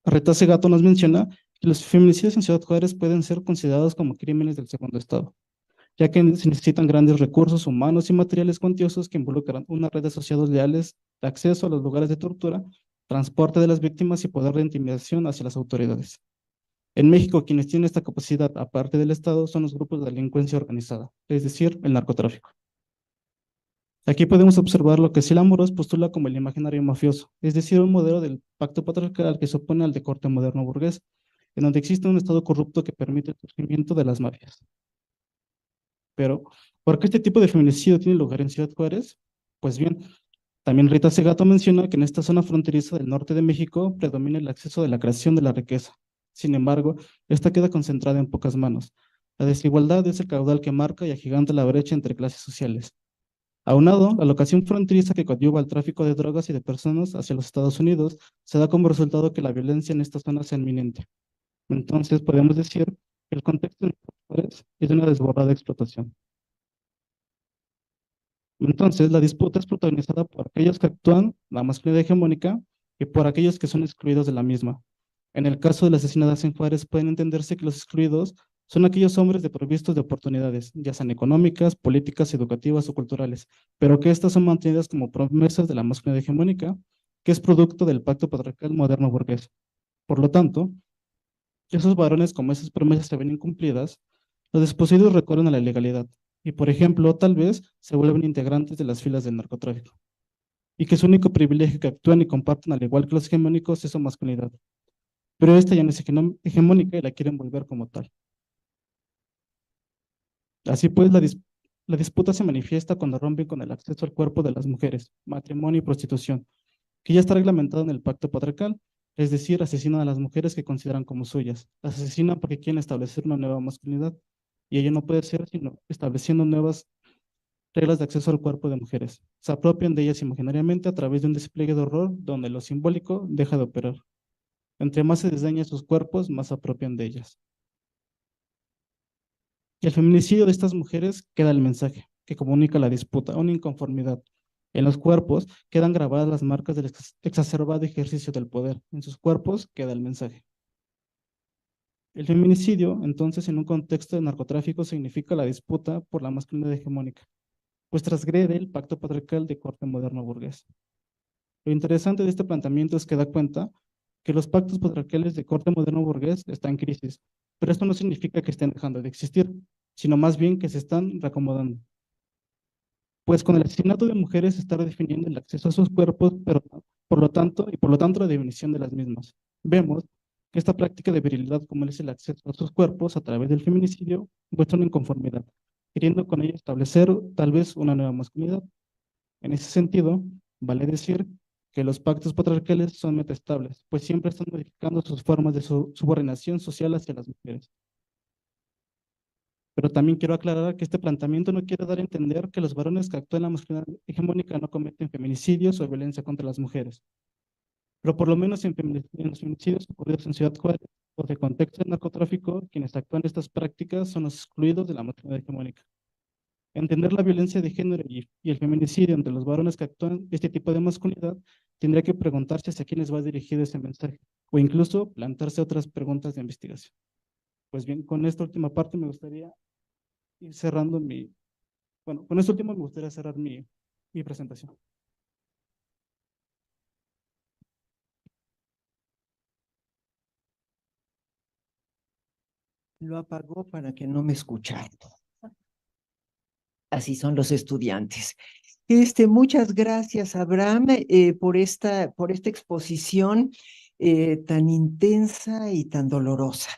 Rita Segato nos menciona que los feminicidios en Ciudad Juárez pueden ser considerados como crímenes del segundo estado, ya que se necesitan grandes recursos humanos y materiales cuantiosos que involucran una red de asociados leales de acceso a los lugares de tortura, transporte de las víctimas y poder de intimidación hacia las autoridades. En México, quienes tienen esta capacidad, aparte del Estado, son los grupos de delincuencia organizada, es decir, el narcotráfico. Aquí podemos observar lo que Sila Amorós postula como el imaginario mafioso, es decir, un modelo del pacto patriarcal que se opone al de corte moderno burgués, en donde existe un Estado corrupto que permite el surgimiento de las mafias. Pero, ¿por qué este tipo de feminicidio tiene lugar en Ciudad Juárez? Pues bien, también Rita Segato menciona que en esta zona fronteriza del norte de México predomina el acceso de la creación de la riqueza. Sin embargo, esta queda concentrada en pocas manos. La desigualdad es el caudal que marca y agiganta la brecha entre clases sociales. Aunado, la locación fronteriza que coadyuva al tráfico de drogas y de personas hacia los Estados Unidos se da como resultado que la violencia en esta zona sea inminente. Entonces, podemos decir que el contexto en Juárez es de una desbordada explotación. Entonces, la disputa es protagonizada por aquellos que actúan la masculinidad hegemónica y por aquellos que son excluidos de la misma. En el caso de las asesinadas en Juárez, pueden entenderse que los excluidos son aquellos hombres desprovistos de oportunidades, ya sean económicas, políticas, educativas o culturales, pero que estas son mantenidas como promesas de la masculinidad hegemónica, que es producto del pacto patriarcal moderno burgués. Por lo tanto, esos varones, como esas promesas se ven incumplidas, los desposeídos recurren a la ilegalidad y, por ejemplo, tal vez se vuelven integrantes de las filas del narcotráfico, y que su único privilegio que actúan y comparten al igual que los hegemónicos es su masculinidad. Pero esta ya no es hegemónica y la quieren volver como tal. Así pues, la disputa se manifiesta cuando rompen con el acceso al cuerpo de las mujeres, matrimonio y prostitución, que ya está reglamentado en el pacto patriarcal, es decir, asesinan a las mujeres que consideran como suyas. Las asesinan porque quieren establecer una nueva masculinidad, y ello no puede ser sino estableciendo nuevas reglas de acceso al cuerpo de mujeres. Se apropian de ellas imaginariamente a través de un despliegue de horror donde lo simbólico deja de operar. Entre más se desdeña sus cuerpos, más se apropian de ellas. Y el feminicidio de estas mujeres queda el mensaje que comunica la disputa, una inconformidad. En los cuerpos quedan grabadas las marcas del exacerbado ejercicio del poder. En sus cuerpos queda el mensaje. El feminicidio, entonces, en un contexto de narcotráfico, significa la disputa por la masculinidad hegemónica, pues transgrede el pacto patriarcal de corte moderno burgués. Lo interesante de este planteamiento es que da cuenta que los pactos patriarcales de corte moderno burgués están en crisis, pero esto no significa que estén dejando de existir, sino más bien que se están reacomodando. Pues con el asesinato de mujeres se está redefiniendo el acceso a sus cuerpos, pero por lo tanto la definición de las mismas. Vemos que esta práctica de virilidad, como es el acceso a sus cuerpos a través del feminicidio, muestra una inconformidad, queriendo con ello establecer tal vez una nueva masculinidad. En ese sentido, vale decir que los pactos patriarcales son metaestables, pues siempre están modificando sus formas de subordinación social hacia las mujeres. Pero también quiero aclarar que este planteamiento no quiere dar a entender que los varones que actúan en la masculinidad hegemónica no cometen feminicidios o violencia contra las mujeres. Pero por lo menos en los feminicidios ocurridos en Ciudad Juárez o de contexto de narcotráfico, quienes actúan estas prácticas son los excluidos de la masculinidad hegemónica. Entender la violencia de género y el feminicidio entre los varones que actúan este tipo de masculinidad tendría que preguntarse hacia quiénes va dirigido ese mensaje o incluso plantearse otras preguntas de investigación. Pues bien, con esta última parte me gustaría ir cerrando con esto último me gustaría cerrar mi presentación. Lo apagó para que no me escuchara. Así son los estudiantes. Muchas gracias, Abraham, por esta exposición tan intensa y tan dolorosa.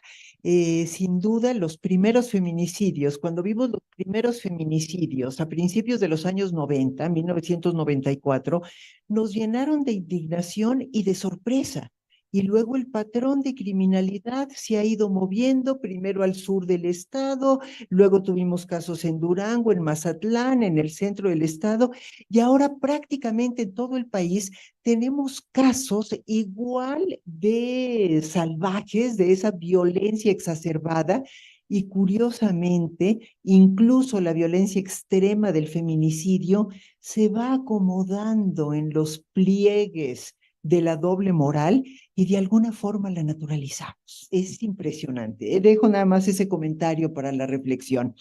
Sin duda, los primeros feminicidios, cuando vimos los primeros feminicidios a principios de los años 90, 1994, nos llenaron de indignación y de sorpresa. Y luego el patrón de criminalidad se ha ido moviendo, primero al sur del estado, luego tuvimos casos en Durango, en Mazatlán, en el centro del estado, y ahora prácticamente en todo el país tenemos casos igual de salvajes, de esa violencia exacerbada, y curiosamente, incluso la violencia extrema del feminicidio se va acomodando en los pliegues de la doble moral y de alguna forma la naturalizamos. Es impresionante. Dejo nada más ese comentario para la reflexión.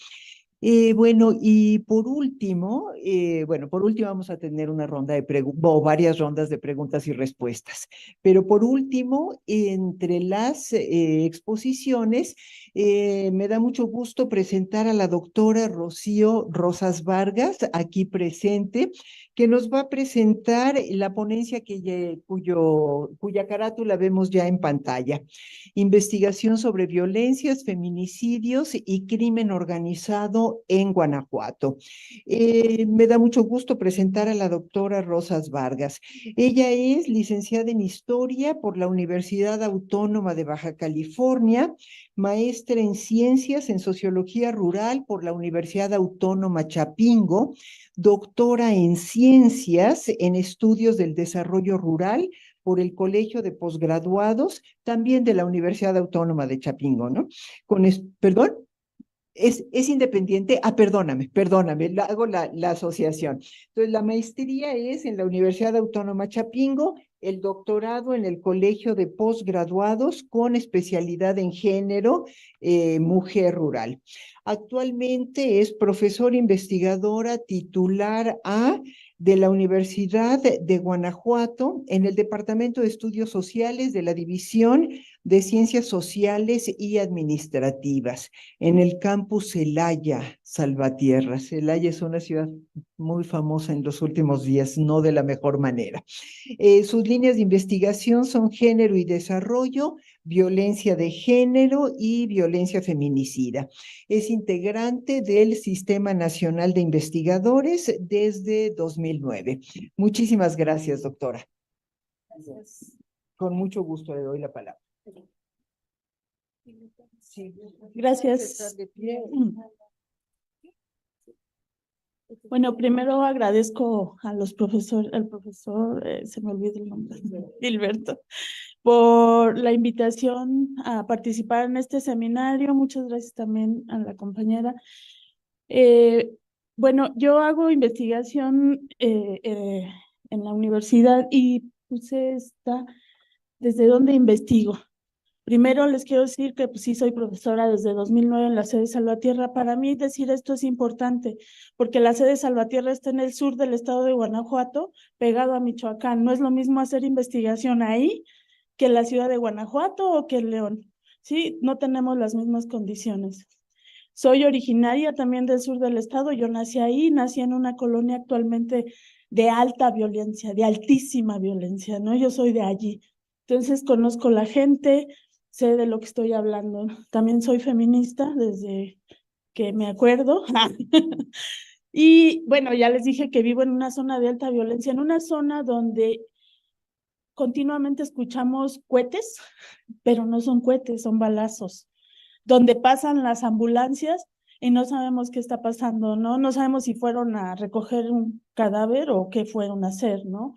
Bueno, y por último, vamos a tener una ronda de o varias rondas de preguntas y respuestas. Pero por último, entre las exposiciones, me da mucho gusto presentar a la doctora Rocío Rosas Vargas, aquí presente, que nos va a presentar la ponencia cuya carátula vemos ya en pantalla. Investigación sobre violencias, feminicidios y crimen organizado en Guanajuato. Me da mucho gusto presentar a la doctora Rosas Vargas. Ella es licenciada en Historia por la Universidad Autónoma de Baja California, maestra en Ciencias en Sociología Rural por la Universidad Autónoma Chapingo, doctora en Ciencias en Estudios del Desarrollo Rural por el Colegio de Posgraduados, también de la Universidad Autónoma de Chapingo, ¿no? Perdón, es independiente. Perdóname, hago la asociación. Entonces, la maestría es en la Universidad Autónoma Chapingo, el doctorado en el Colegio de Posgraduados con especialidad en género, mujer rural. Actualmente es profesora investigadora titular A de la Universidad de Guanajuato en el Departamento de Estudios Sociales de la División de Ciencias Sociales y Administrativas, en el campus Celaya, Salvatierra. Celaya es una ciudad muy famosa en los últimos días, no de la mejor manera. Sus líneas de investigación son género y desarrollo, violencia de género y violencia feminicida. Es integrante del Sistema Nacional de Investigadores desde 2009. Muchísimas gracias, doctora. Gracias. Con mucho gusto le doy la palabra. Sí. Gracias. Bueno, primero agradezco a los al profesor, se me olvidó el nombre, Gilberto, por la invitación a participar en este seminario. Muchas gracias también a la compañera. Bueno, yo hago investigación en la universidad y puse desde dónde investigo. Primero les quiero decir que pues, sí soy profesora desde 2009 en la sede Salvatierra. Para mí decir esto es importante, porque la sede Salvatierra está en el sur del estado de Guanajuato, pegado a Michoacán. No es lo mismo hacer investigación ahí que en la ciudad de Guanajuato o que en León. Sí, no tenemos las mismas condiciones. Soy originaria también del sur del estado. Yo nací ahí, nací en una colonia actualmente de alta violencia, de altísima violencia, ¿no? Yo soy de allí. Entonces conozco la gente, sé de lo que estoy hablando. También soy feminista desde que me acuerdo. Y bueno, ya les dije que vivo en una zona de alta violencia, en una zona donde continuamente escuchamos cohetes, pero no son cohetes, son balazos, donde pasan las ambulancias y no sabemos qué está pasando, ¿no? No sabemos si fueron a recoger un cadáver o qué fueron a hacer, ¿no?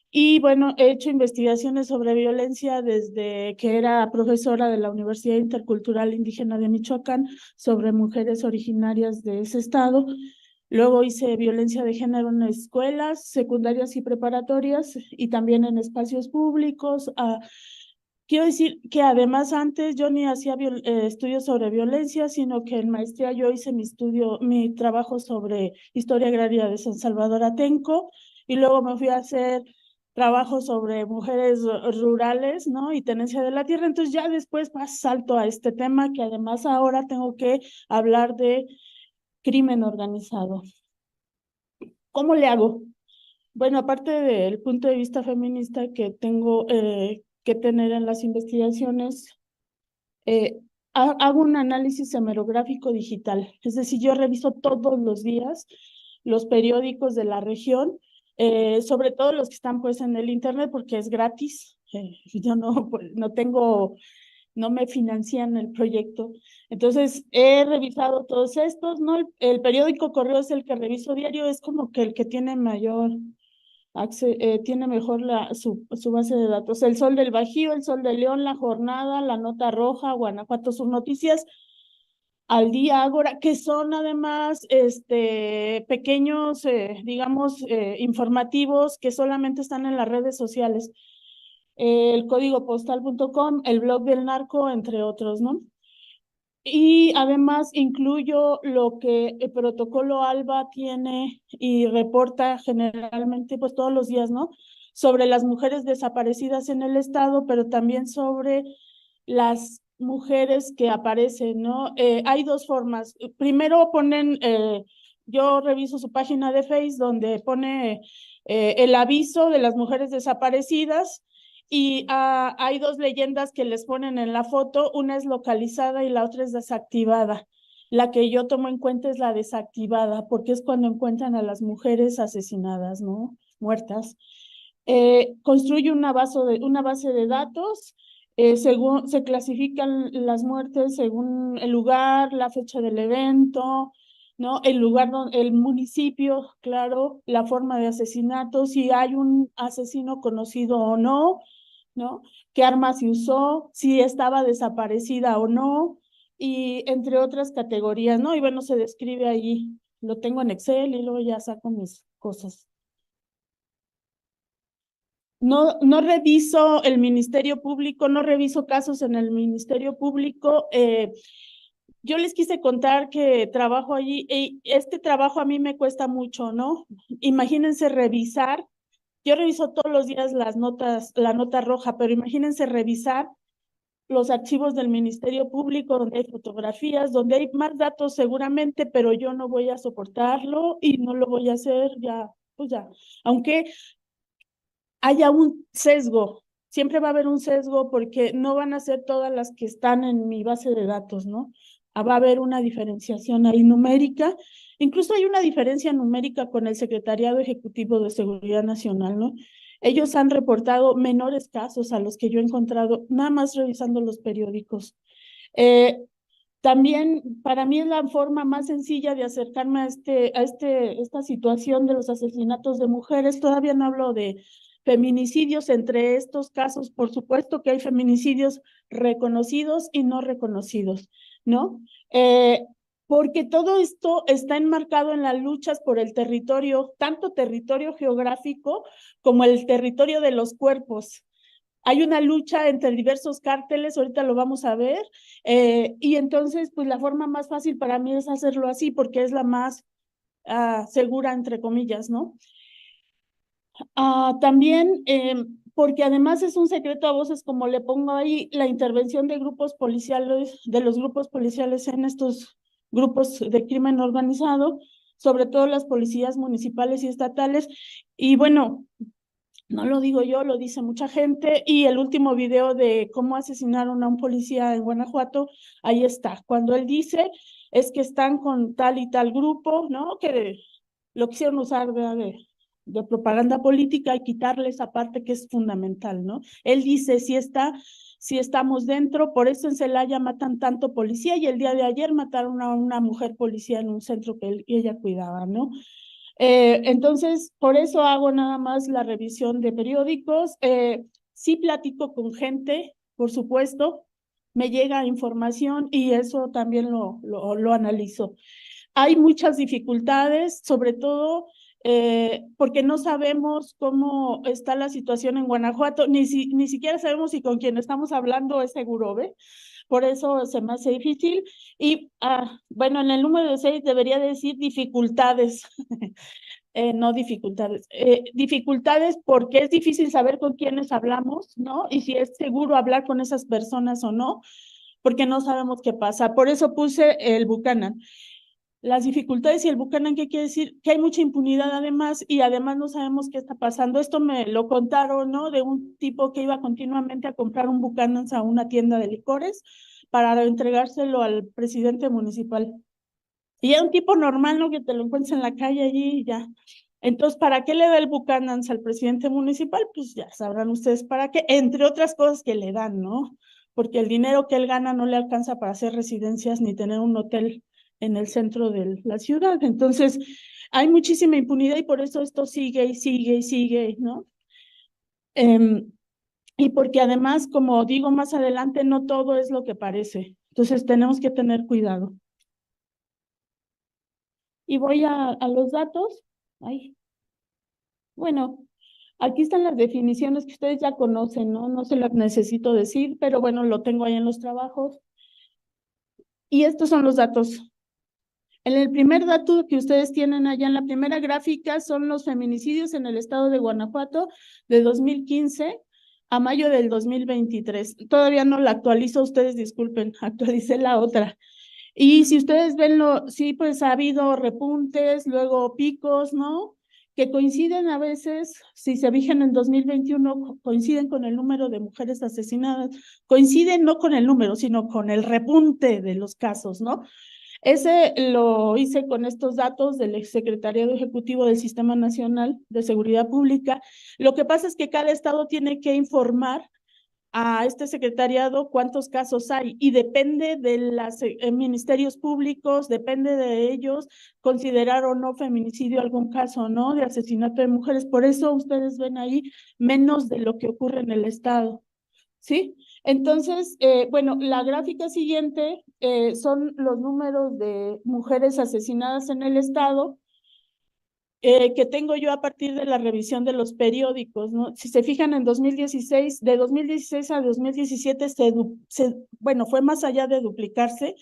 Y bueno, he hecho investigaciones sobre violencia desde que era profesora de la Universidad Intercultural Indígena de Michoacán sobre mujeres originarias de ese estado. Luego hice violencia de género en escuelas secundarias y preparatorias y también en espacios públicos. Quiero decir que además antes yo ni hacía estudios sobre violencia, sino que en maestría yo hice mi trabajo sobre historia agraria de San Salvador Atenco, y luego me fui a hacer trabajo sobre mujeres rurales, ¿no? Y tenencia de la tierra. Entonces ya después salto a este tema, que además ahora tengo que hablar de crimen organizado. ¿Cómo le hago? Bueno, aparte del punto de vista feminista que tengo que tener en las investigaciones, hago un análisis hemerográfico digital. Es decir, yo reviso todos los días los periódicos de la región, sobre todo los que están pues en el internet, porque es gratis. Yo no me financian el proyecto. Entonces, he revisado todos estos, ¿no? El periódico Correo es el que reviso diario, es como que el que tiene tiene mejor su base de datos. El Sol del Bajío, el Sol de León, La Jornada, La Nota Roja, Guanajuato Sur Noticias, Al Día, Ágora, que son además pequeños, digamos, informativos que solamente están en las redes sociales. El códigopostal.com, el blog del narco, entre otros, ¿no? Y además incluyo lo que el protocolo ALBA tiene y reporta generalmente, pues todos los días, ¿no? Sobre las mujeres desaparecidas en el estado, pero también sobre las mujeres que aparecen, ¿no? Hay dos formas. Primero yo reviso su página de Facebook donde pone el aviso de las mujeres desaparecidas. Y hay dos leyendas que les ponen en la foto, una es localizada y la otra es desactivada. La que yo tomo en cuenta es la desactivada, porque es cuando encuentran a las mujeres asesinadas, ¿no? Muertas. Construye una base de datos, se clasifican las muertes según el lugar, la fecha del evento, ¿no? El municipio, claro, la forma de asesinato, si hay un asesino conocido o no, ¿no? ¿Qué arma se usó? Si estaba desaparecida o no, y entre otras categorías, ¿no? Y bueno, se describe ahí, lo tengo en Excel y luego ya saco mis cosas. No reviso el Ministerio Público, no reviso casos en el Ministerio Público. Yo les quise contar que trabajo allí, y este trabajo a mí me cuesta mucho, ¿no? Imagínense revisar. Yo reviso todos los días la nota roja, pero imagínense revisar los archivos del Ministerio Público donde hay fotografías, donde hay más datos seguramente, pero yo no voy a soportarlo y no lo voy a hacer ya, pues ya. Aunque haya un sesgo, siempre va a haber un sesgo porque no van a ser todas las que están en mi base de datos, ¿no? Va a haber una diferenciación ahí numérica. Incluso hay una diferencia numérica con el Secretariado Ejecutivo de Seguridad Nacional, ¿no? Ellos han reportado menores casos a los que yo he encontrado, nada más revisando los periódicos. También para mí es la forma más sencilla de acercarme a esta situación de los asesinatos de mujeres. Todavía no hablo de feminicidios. Entre estos casos, por supuesto que hay feminicidios reconocidos y no reconocidos, ¿no? Porque todo esto está enmarcado en las luchas por el territorio, tanto territorio geográfico como el territorio de los cuerpos. hay una lucha entre diversos cárteles, ahorita lo vamos a ver, y entonces pues la forma más fácil para mí es hacerlo así porque es la más segura, entre comillas, ¿no? También, porque además es un secreto a voces, como le pongo ahí, la intervención de grupos policiales, de los grupos policiales en estos grupos de crimen organizado, sobre todo las policías municipales y estatales, y bueno, no lo digo yo, lo dice mucha gente, y el último video de cómo asesinaron a un policía en Guanajuato, ahí está, cuando él dice es que están con tal y tal grupo, ¿no? Que lo quisieron usar de propaganda política y quitarle esa parte que es fundamental, ¿no? Él dice, si estamos dentro, por eso en Celaya matan tanto policía, y el día de ayer mataron a una mujer policía en un centro que ella cuidaba, ¿no? Entonces, por eso hago nada más la revisión de periódicos. Sí platico con gente, por supuesto, me llega información y eso también lo analizo. Hay muchas dificultades, sobre todo porque no sabemos cómo está la situación en Guanajuato, ni siquiera sabemos si con quien estamos hablando es seguro, ¿ve? Por eso se me hace difícil. Y bueno, en el número 6 debería decir dificultades. No dificultades. Dificultades porque es difícil saber con quiénes hablamos, ¿no? Y si es seguro hablar con esas personas o no, porque no sabemos qué pasa. Por eso puse el Buchanan. Las dificultades y el Buchanan, ¿qué quiere decir? Que hay mucha impunidad además, y además no sabemos qué está pasando. Esto me lo contaron, ¿no? De un tipo que iba continuamente a comprar un Buchanan a una tienda de licores para entregárselo al presidente municipal. Y era un tipo normal, ¿no? Que te lo encuentras en la calle allí y ya. Entonces, ¿para qué le da el Buchanan al presidente municipal? Pues ya sabrán ustedes para qué, entre otras cosas que le dan, ¿no? Porque el dinero que él gana no le alcanza para hacer residencias ni tener un hotel en el centro de la ciudad. Entonces, hay muchísima impunidad y por eso esto sigue y sigue y sigue, ¿no? Y porque además, como digo más adelante, no todo es lo que parece. Entonces, tenemos que tener cuidado. Y voy a los datos. Ay. Bueno, aquí están las definiciones que ustedes ya conocen, ¿no? No se las necesito decir, pero bueno, lo tengo ahí en los trabajos. Y estos son los datos. En el primer dato que ustedes tienen allá en la primera gráfica son los feminicidios en el estado de Guanajuato de 2015 a mayo del 2023. Todavía no la actualizo, ustedes disculpen, actualicé la otra. Y si ustedes ven, sí, pues ha habido repuntes, luego picos, ¿no? Que coinciden a veces, si se fijan en 2021, coinciden con el número de mujeres asesinadas, coinciden no con el número, sino con el repunte de los casos, ¿no? Ese lo hice con estos datos del Secretariado Ejecutivo del Sistema Nacional de Seguridad Pública. Lo que pasa es que cada estado tiene que informar a este secretariado cuántos casos hay y depende de los ministerios públicos, depende de ellos considerar o no feminicidio algún caso, ¿no? De asesinato de mujeres. Por eso ustedes ven ahí menos de lo que ocurre en el estado, ¿sí? Entonces, bueno, la gráfica siguiente son los números de mujeres asesinadas en el estado que tengo yo a partir de la revisión de los periódicos, ¿no? Si se fijan en 2016, de 2016 a 2017, bueno, fue más allá de duplicarse,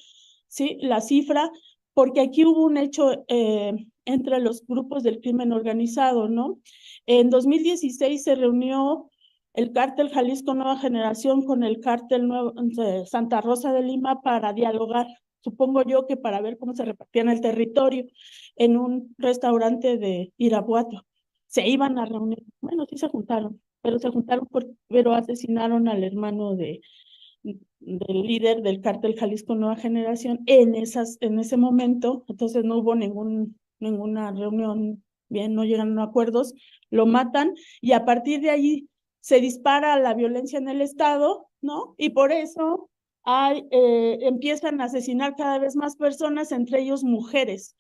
¿sí? La cifra, porque aquí hubo un hecho entre los grupos del crimen organizado, ¿no? En 2016 se reunió el cártel Jalisco Nueva Generación con el cártel Santa Rosa de Lima para dialogar, supongo yo que para ver cómo se repartían el territorio en un restaurante de Irapuato. Se iban a reunir, bueno, sí se juntaron, pero asesinaron al hermano del líder del cártel Jalisco Nueva Generación en ese momento, entonces no hubo ninguna reunión, bien, no llegaron a acuerdos, lo matan y a partir de ahí se dispara la violencia en el estado, ¿no? Y por eso empiezan a asesinar cada vez más personas, entre ellos mujeres.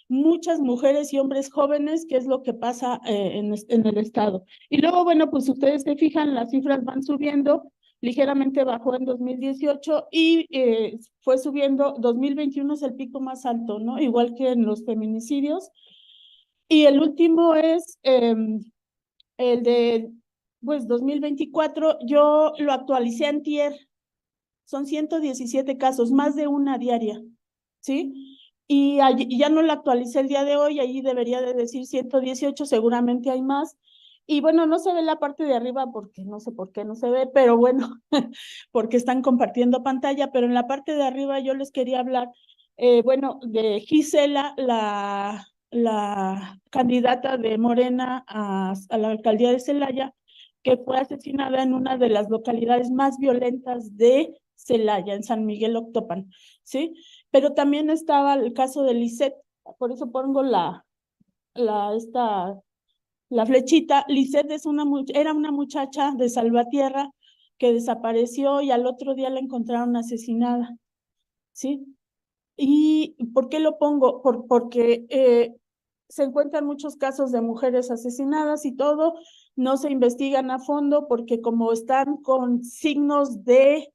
Muchas mujeres y hombres jóvenes, que es lo que pasa en el estado. Y luego, bueno, pues ustedes se fijan, las cifras van subiendo, ligeramente bajó en 2018 y fue subiendo, 2021 es el pico más alto, ¿no? Igual que en los feminicidios. Y el último es el de pues 2024, yo lo actualicé antier, son 117 casos, más de una diaria, ¿sí? Y ya no lo actualicé el día de hoy, ahí debería de decir 118, seguramente hay más. Y bueno, no se ve la parte de arriba porque no sé por qué no se ve, pero bueno, porque están compartiendo pantalla, pero en la parte de arriba yo les quería hablar, bueno, de Gisela, la candidata de Morena a la alcaldía de Celaya, que fue asesinada en una de las localidades más violentas de Celaya, en San Miguel Octopan, ¿sí? Pero también estaba el caso de Lisette, por eso pongo la flechita. Lisette era una muchacha de Salvatierra que desapareció y al otro día la encontraron asesinada, ¿sí? ¿Y por qué lo pongo? Porque se encuentran muchos casos de mujeres asesinadas y todo, no se investigan a fondo porque como están con signos de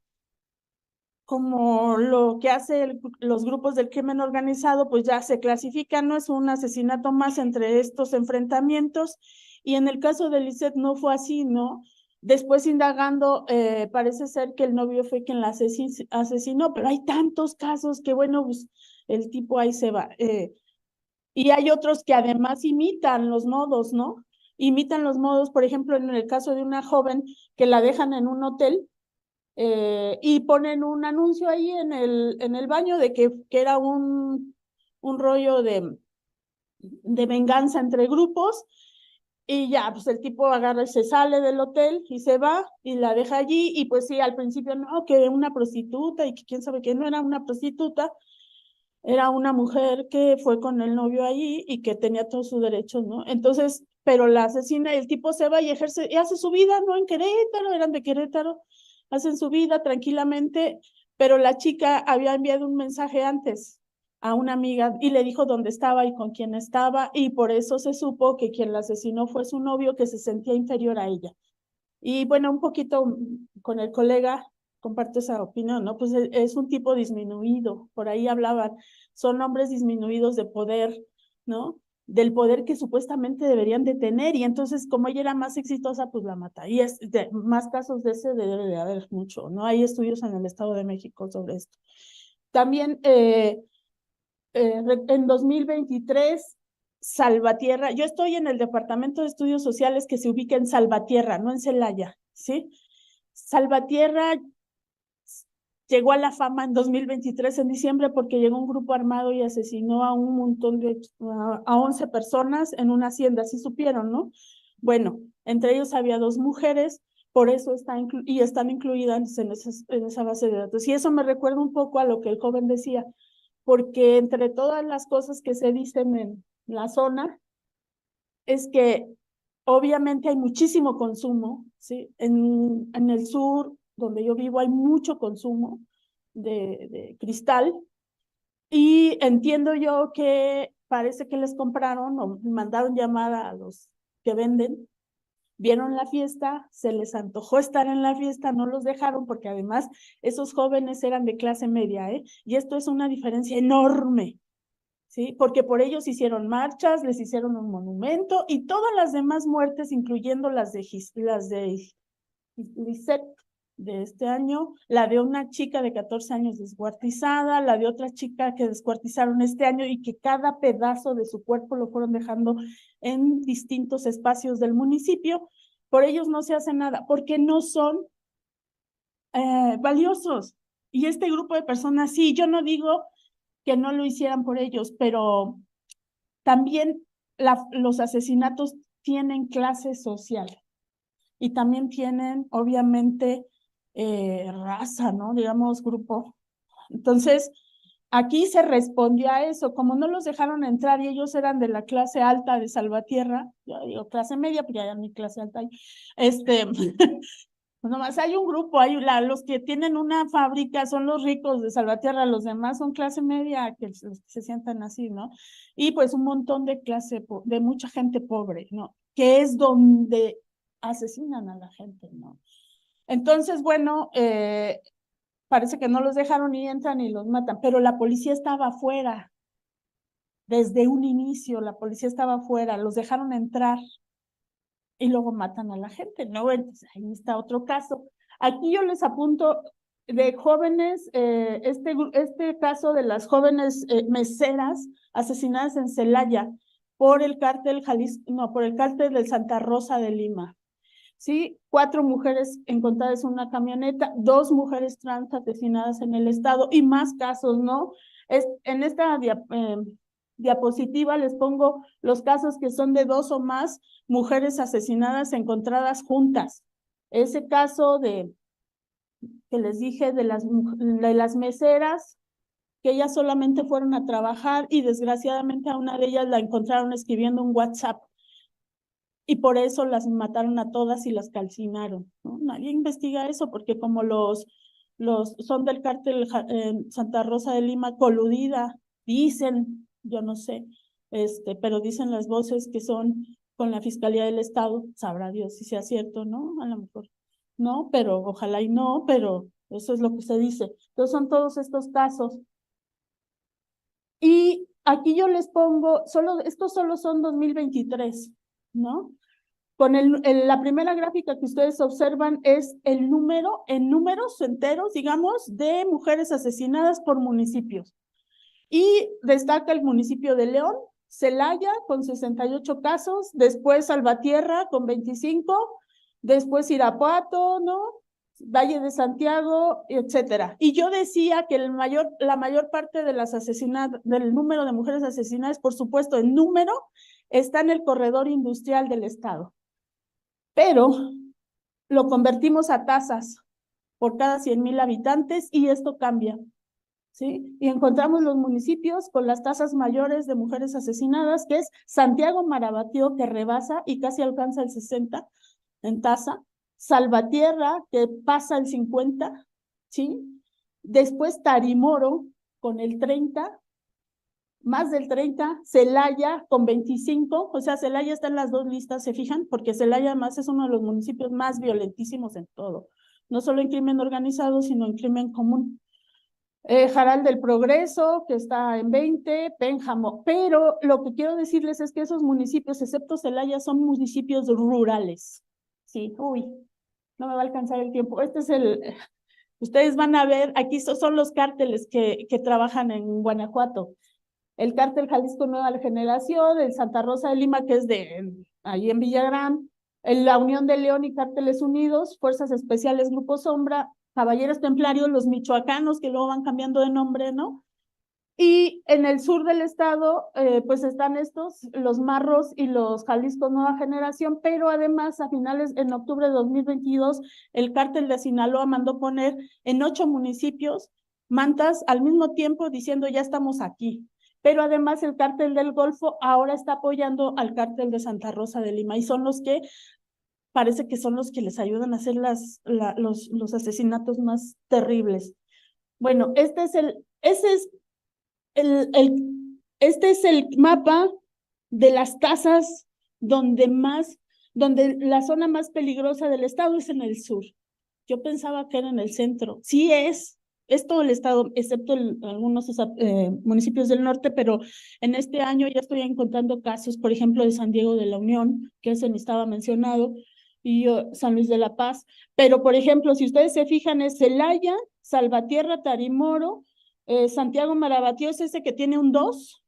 como lo que hace los grupos del crimen organizado, pues ya se clasifica, no es un asesinato más entre estos enfrentamientos, y en el caso de Lisette no fue así, ¿no? Después indagando, parece ser que el novio fue quien la asesinó, pero hay tantos casos que bueno, pues el tipo ahí se va. Y hay otros que además imitan los modos, ¿no? Imitan los modos, por ejemplo, en el caso de una joven que la dejan en un hotel, y ponen un anuncio ahí en el baño de que era un rollo de venganza entre grupos, y ya, pues el tipo agarra y se sale del hotel y se va y la deja allí, y pues sí, al principio no, que una prostituta y que quién sabe que no era una prostituta, era una mujer que fue con el novio allí y que tenía todos sus derechos, ¿no? Entonces, pero la asesina y el tipo se va y ejerce, y hace su vida, ¿no? En Querétaro, eran de Querétaro, hacen su vida tranquilamente, pero la chica había enviado un mensaje antes a una amiga y le dijo dónde estaba y con quién estaba, y por eso se supo que quien la asesinó fue su novio, que se sentía inferior a ella. Y bueno, un poquito con el colega comparto esa opinión, ¿no? Pues es un tipo disminuido, por ahí hablaban, son hombres disminuidos de poder, ¿no? Del poder que supuestamente deberían de tener, y entonces como ella era más exitosa, pues la mata. Y más casos de ese debe de haber mucho, ¿no? Hay estudios en el Estado de México sobre esto. También en 2023, Salvatierra, yo estoy en el Departamento de Estudios Sociales que se ubica en Salvatierra, no en Celaya, ¿sí? Salvatierra llegó a la fama en 2023, en diciembre, porque llegó un grupo armado y asesinó a un montón a 11 personas en una hacienda, así supieron, ¿no? Bueno, entre ellos había 2 mujeres, por eso están incluidas en esa base de datos. Y eso me recuerda un poco a lo que el joven decía, porque entre todas las cosas que se dicen en la zona, es que obviamente hay muchísimo consumo, ¿sí? En el sur, donde yo vivo, hay mucho consumo de cristal, y entiendo yo que parece que les compraron o mandaron llamada a los que venden, vieron la fiesta, se les antojó estar en la fiesta, no los dejaron, porque además esos jóvenes eran de clase media, y esto es una diferencia enorme, ¿sí? Porque por ellos hicieron marchas, les hicieron un monumento, y todas las demás muertes, incluyendo las de Lisette de este año, la de una chica de 14 años descuartizada, la de otra chica que descuartizaron este año y que cada pedazo de su cuerpo lo fueron dejando en distintos espacios del municipio. Por ellos no se hace nada, porque no son valiosos. Y este grupo de personas, sí, yo no digo que no lo hicieran por ellos, pero también los asesinatos tienen clase social y también tienen, obviamente, raza, ¿no? Digamos, grupo. Entonces, aquí se respondió a eso, como no los dejaron entrar y ellos eran de la clase alta de Salvatierra, yo digo clase media, pero ya mi clase alta, pues nomás hay un grupo, los que tienen una fábrica son los ricos de Salvatierra, los demás son clase media, que se sientan así, ¿no? Y pues un montón de de mucha gente pobre, ¿no? Que es donde asesinan a la gente, ¿no? Entonces, bueno, parece que no los dejaron y entran y los matan, pero la policía estaba afuera. Desde un inicio, la policía estaba afuera, los dejaron entrar. y luego matan a la gente, ¿no? Entonces, ahí está otro caso. Aquí yo les apunto de jóvenes, este caso de las jóvenes meseras asesinadas en Celaya por el cártel Jalisco, no, por el cártel de Santa Rosa de Lima. Sí, 4 mujeres encontradas en una camioneta, 2 mujeres trans asesinadas en el estado y más casos, ¿no? En esta diapositiva les pongo los casos que son de 2 o más mujeres asesinadas encontradas juntas. Ese caso que les dije de las meseras, que ellas solamente fueron a trabajar y desgraciadamente a una de ellas la encontraron escribiendo un WhatsApp. Y por eso las mataron a todas y las calcinaron, ¿no? Nadie investiga eso porque como los son del cártel Santa Rosa de Lima coludida, dicen, yo no sé, pero dicen las voces que son con la Fiscalía del Estado, sabrá Dios si sea cierto, ¿no? A lo mejor no, pero ojalá y no, pero eso es lo que se dice. Entonces son todos estos casos. Y aquí yo les pongo, estos solo son 2023, ¿no? Con la primera gráfica que ustedes observan es el número, en números enteros, digamos, de mujeres asesinadas por municipios. Y destaca el municipio de León, Celaya con 68 casos, después Salvatierra con 25, después Irapuato, ¿no? Valle de Santiago, etcétera. Y yo decía que la mayor parte de las asesinadas, del número de mujeres asesinadas, por supuesto, en número, está en el corredor industrial del estado. Pero lo convertimos a tasas por cada 100,000 habitantes y esto cambia, ¿sí? Y encontramos los municipios con las tasas mayores de mujeres asesinadas, que es Santiago Marabatío, que rebasa y casi alcanza el 60 en tasa, Salvatierra, que pasa el 50, ¿sí? Después Tarimoro, con el 30, más del 30, Celaya con 25, o sea, Celaya está en las 2 listas, ¿se fijan? Porque Celaya además es uno de los municipios más violentísimos en todo, no solo en crimen organizado, sino en crimen común. Jaral del Progreso, que está en 20, Pénjamo, pero lo que quiero decirles es que esos municipios, excepto Celaya, son municipios rurales. Sí, uy, no me va a alcanzar el tiempo. Ustedes van a ver, aquí son los cárteles que trabajan en Guanajuato. El cártel Jalisco Nueva Generación, el Santa Rosa de Lima, que es ahí en Villagrán, la Unión de León y Cárteles Unidos, Fuerzas Especiales Grupo Sombra, Caballeros Templarios, los michoacanos, que luego van cambiando de nombre, ¿no? Y en el sur del estado, pues están los Marros y los Jalisco Nueva Generación, pero además en octubre de 2022, el cártel de Sinaloa mandó poner en 8 municipios mantas al mismo tiempo diciendo ya estamos aquí. Pero además el cártel del Golfo ahora está apoyando al cártel de Santa Rosa de Lima y son parece que son los que les ayudan a hacer los asesinatos más terribles. Bueno, este es el mapa de las tasas donde la zona más peligrosa del estado es en el sur. Yo pensaba que era en el centro. Sí es todo el estado, excepto algunos municipios del norte, pero en este año ya estoy encontrando casos, por ejemplo, de San Diego de la Unión, que ese ni estaba mencionado, y San Luis de la Paz. Pero, por ejemplo, si ustedes se fijan, es Celaya, Salvatierra, Tarimoro, Santiago Marabatío es ese que tiene un 2,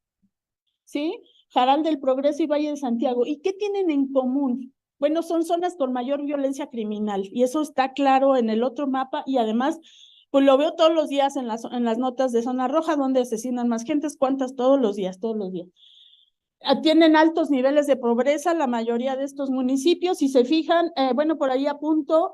¿sí? Jaral del Progreso y Valle de Santiago. ¿Y qué tienen en común? Bueno, son zonas con mayor violencia criminal y eso está claro en el otro mapa y además, pues lo veo todos los días en las notas de Zona Roja donde asesinan más gentes, ¿cuántas? Todos los días. Tienen altos niveles de pobreza la mayoría de estos municipios, si se fijan, bueno, por ahí apunto,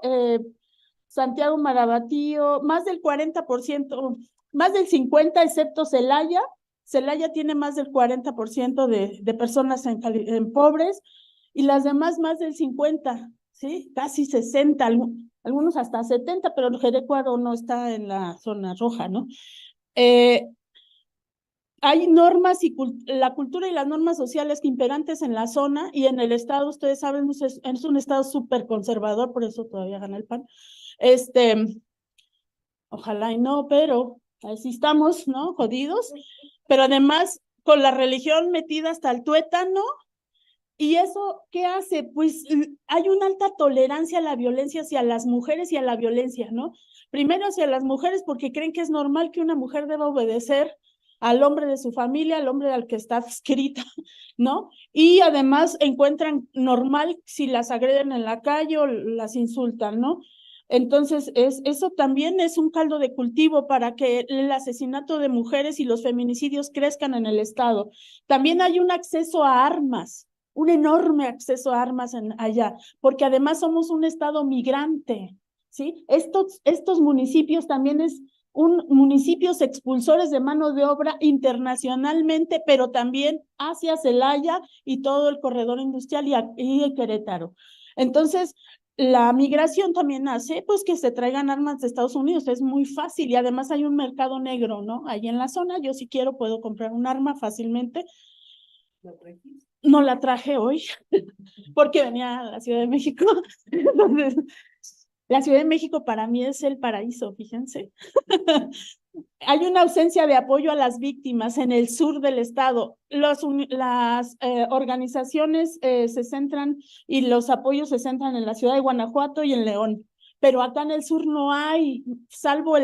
Santiago Marabatío, más del 40%, más del 50% excepto Celaya. Celaya tiene más del 40% de personas en pobres y las demás más del 50%, ¿sí? Casi 60%, algunos hasta 70%, pero Jerecuaro no está en la zona roja, ¿no? Hay normas y la cultura y las normas sociales imperantes en la zona y en el estado, ustedes saben, es un estado súper conservador, por eso todavía gana el PAN. Ojalá y no, pero así estamos, ¿no? Jodidos. Pero además, con la religión metida hasta el tuétano, ¿Y eso qué hace? Pues hay una alta tolerancia a la violencia hacia las mujeres y a la violencia, ¿no? Primero hacia las mujeres porque creen que es normal que una mujer deba obedecer al hombre de su familia, al hombre al que está adscrita, ¿no? Y además encuentran normal si las agreden en la calle o las insultan, ¿no? Entonces, eso también es un caldo de cultivo para que el asesinato de mujeres y los feminicidios crezcan en el Estado. También hay un acceso a armas, un enorme acceso a armas allá, porque además somos un Estado migrante, ¿sí? Estos municipios también es municipios expulsores de mano de obra internacionalmente, pero también hacia Celaya y todo el corredor industrial y Querétaro. Entonces, la migración también hace pues que se traigan armas de Estados Unidos, es muy fácil y además hay un mercado negro, ¿no? Ahí en la zona, yo si quiero puedo comprar un arma fácilmente. No la traje hoy porque venía a la Ciudad de México. Entonces, la Ciudad de México para mí es el paraíso, fíjense. Hay una ausencia de apoyo a las víctimas en el sur del estado. Las organizaciones se centran y los apoyos se centran en la ciudad de Guanajuato y en León. Pero acá en el sur no hay, salvo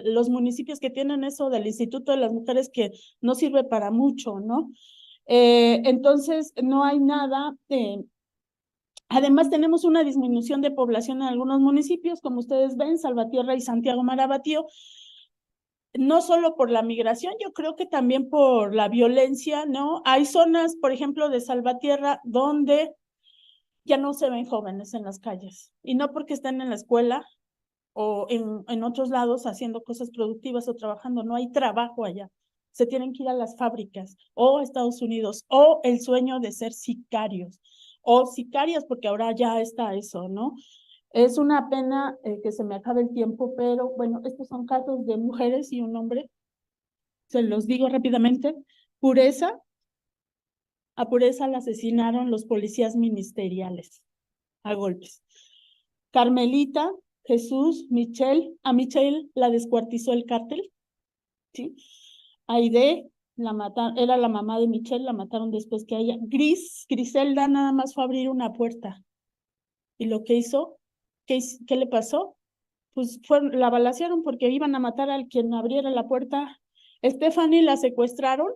los municipios que tienen eso del Instituto de las Mujeres que no sirve para mucho, ¿no? Entonces no hay nada. Además tenemos una disminución de población en algunos municipios, como ustedes ven, Salvatierra y Santiago Marabatío, no solo por la migración, yo creo que también por la violencia, ¿no? Hay zonas, por ejemplo, de Salvatierra, donde ya no se ven jóvenes en las calles, y no porque estén en la escuela o en otros lados haciendo cosas productivas o trabajando, no hay trabajo allá. Se tienen que ir a las fábricas o a Estados Unidos, o el sueño de ser sicarios, o sicarias, porque ahora ya está eso, ¿no? Es una pena que se me acabe el tiempo, pero bueno, estos son casos de mujeres y un hombre. Se los digo rápidamente. Pureza, a Pureza la asesinaron los policías ministeriales a golpes. Carmelita, Jesús, Michelle, a Michelle la descuartizó el cártel, ¿sí? Aide, era la mamá de Michelle, la mataron después que a ella. Griselda nada más fue a abrir una puerta. ¿Y lo que hizo? ¿Qué le pasó? Pues la balacearon porque iban a matar al quien abriera la puerta. Stephanie la secuestraron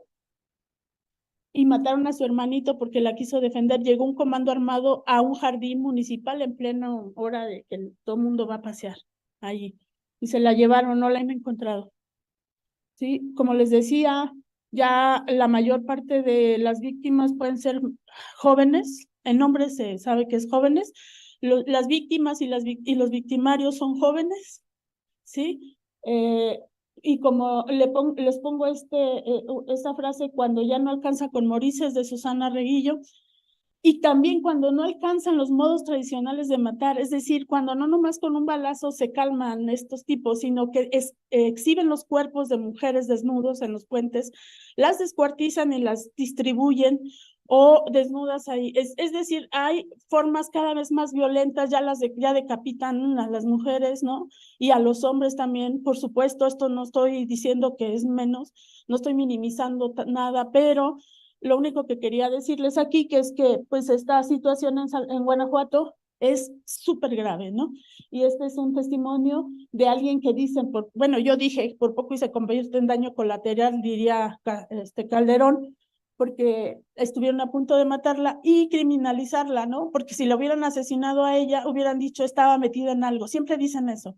y mataron a su hermanito porque la quiso defender. Llegó un comando armado a un jardín municipal en plena hora de que todo el mundo va a pasear allí. Y se la llevaron, no la han encontrado. Sí, como les decía, ya la mayor parte de las víctimas pueden ser jóvenes. En hombres se sabe que es jóvenes. Las víctimas y los victimarios son jóvenes, ¿sí? Y como les pongo esta frase, cuando ya no alcanza con Morices, de Susana Reguillo, y también cuando no alcanzan los modos tradicionales de matar, es decir, cuando no nomás con un balazo se calman estos tipos, sino que exhiben los cuerpos de mujeres desnudos en los puentes, las descuartizan y las distribuyen o desnudas ahí. Es decir, hay formas cada vez más violentas, ya decapitan a las mujeres, ¿no? Y a los hombres también, por supuesto. Esto no estoy diciendo que es menos, no estoy minimizando nada, pero lo único que quería decirles aquí que es que pues esta situación en Guanajuato es súper grave, ¿no? Y este es un testimonio de alguien que dicen, bueno, yo dije, por poco y se convierte en daño colateral, diría Calderón, porque estuvieron a punto de matarla y criminalizarla, ¿no? Porque si la hubieran asesinado a ella, hubieran dicho estaba metida en algo. Siempre dicen eso.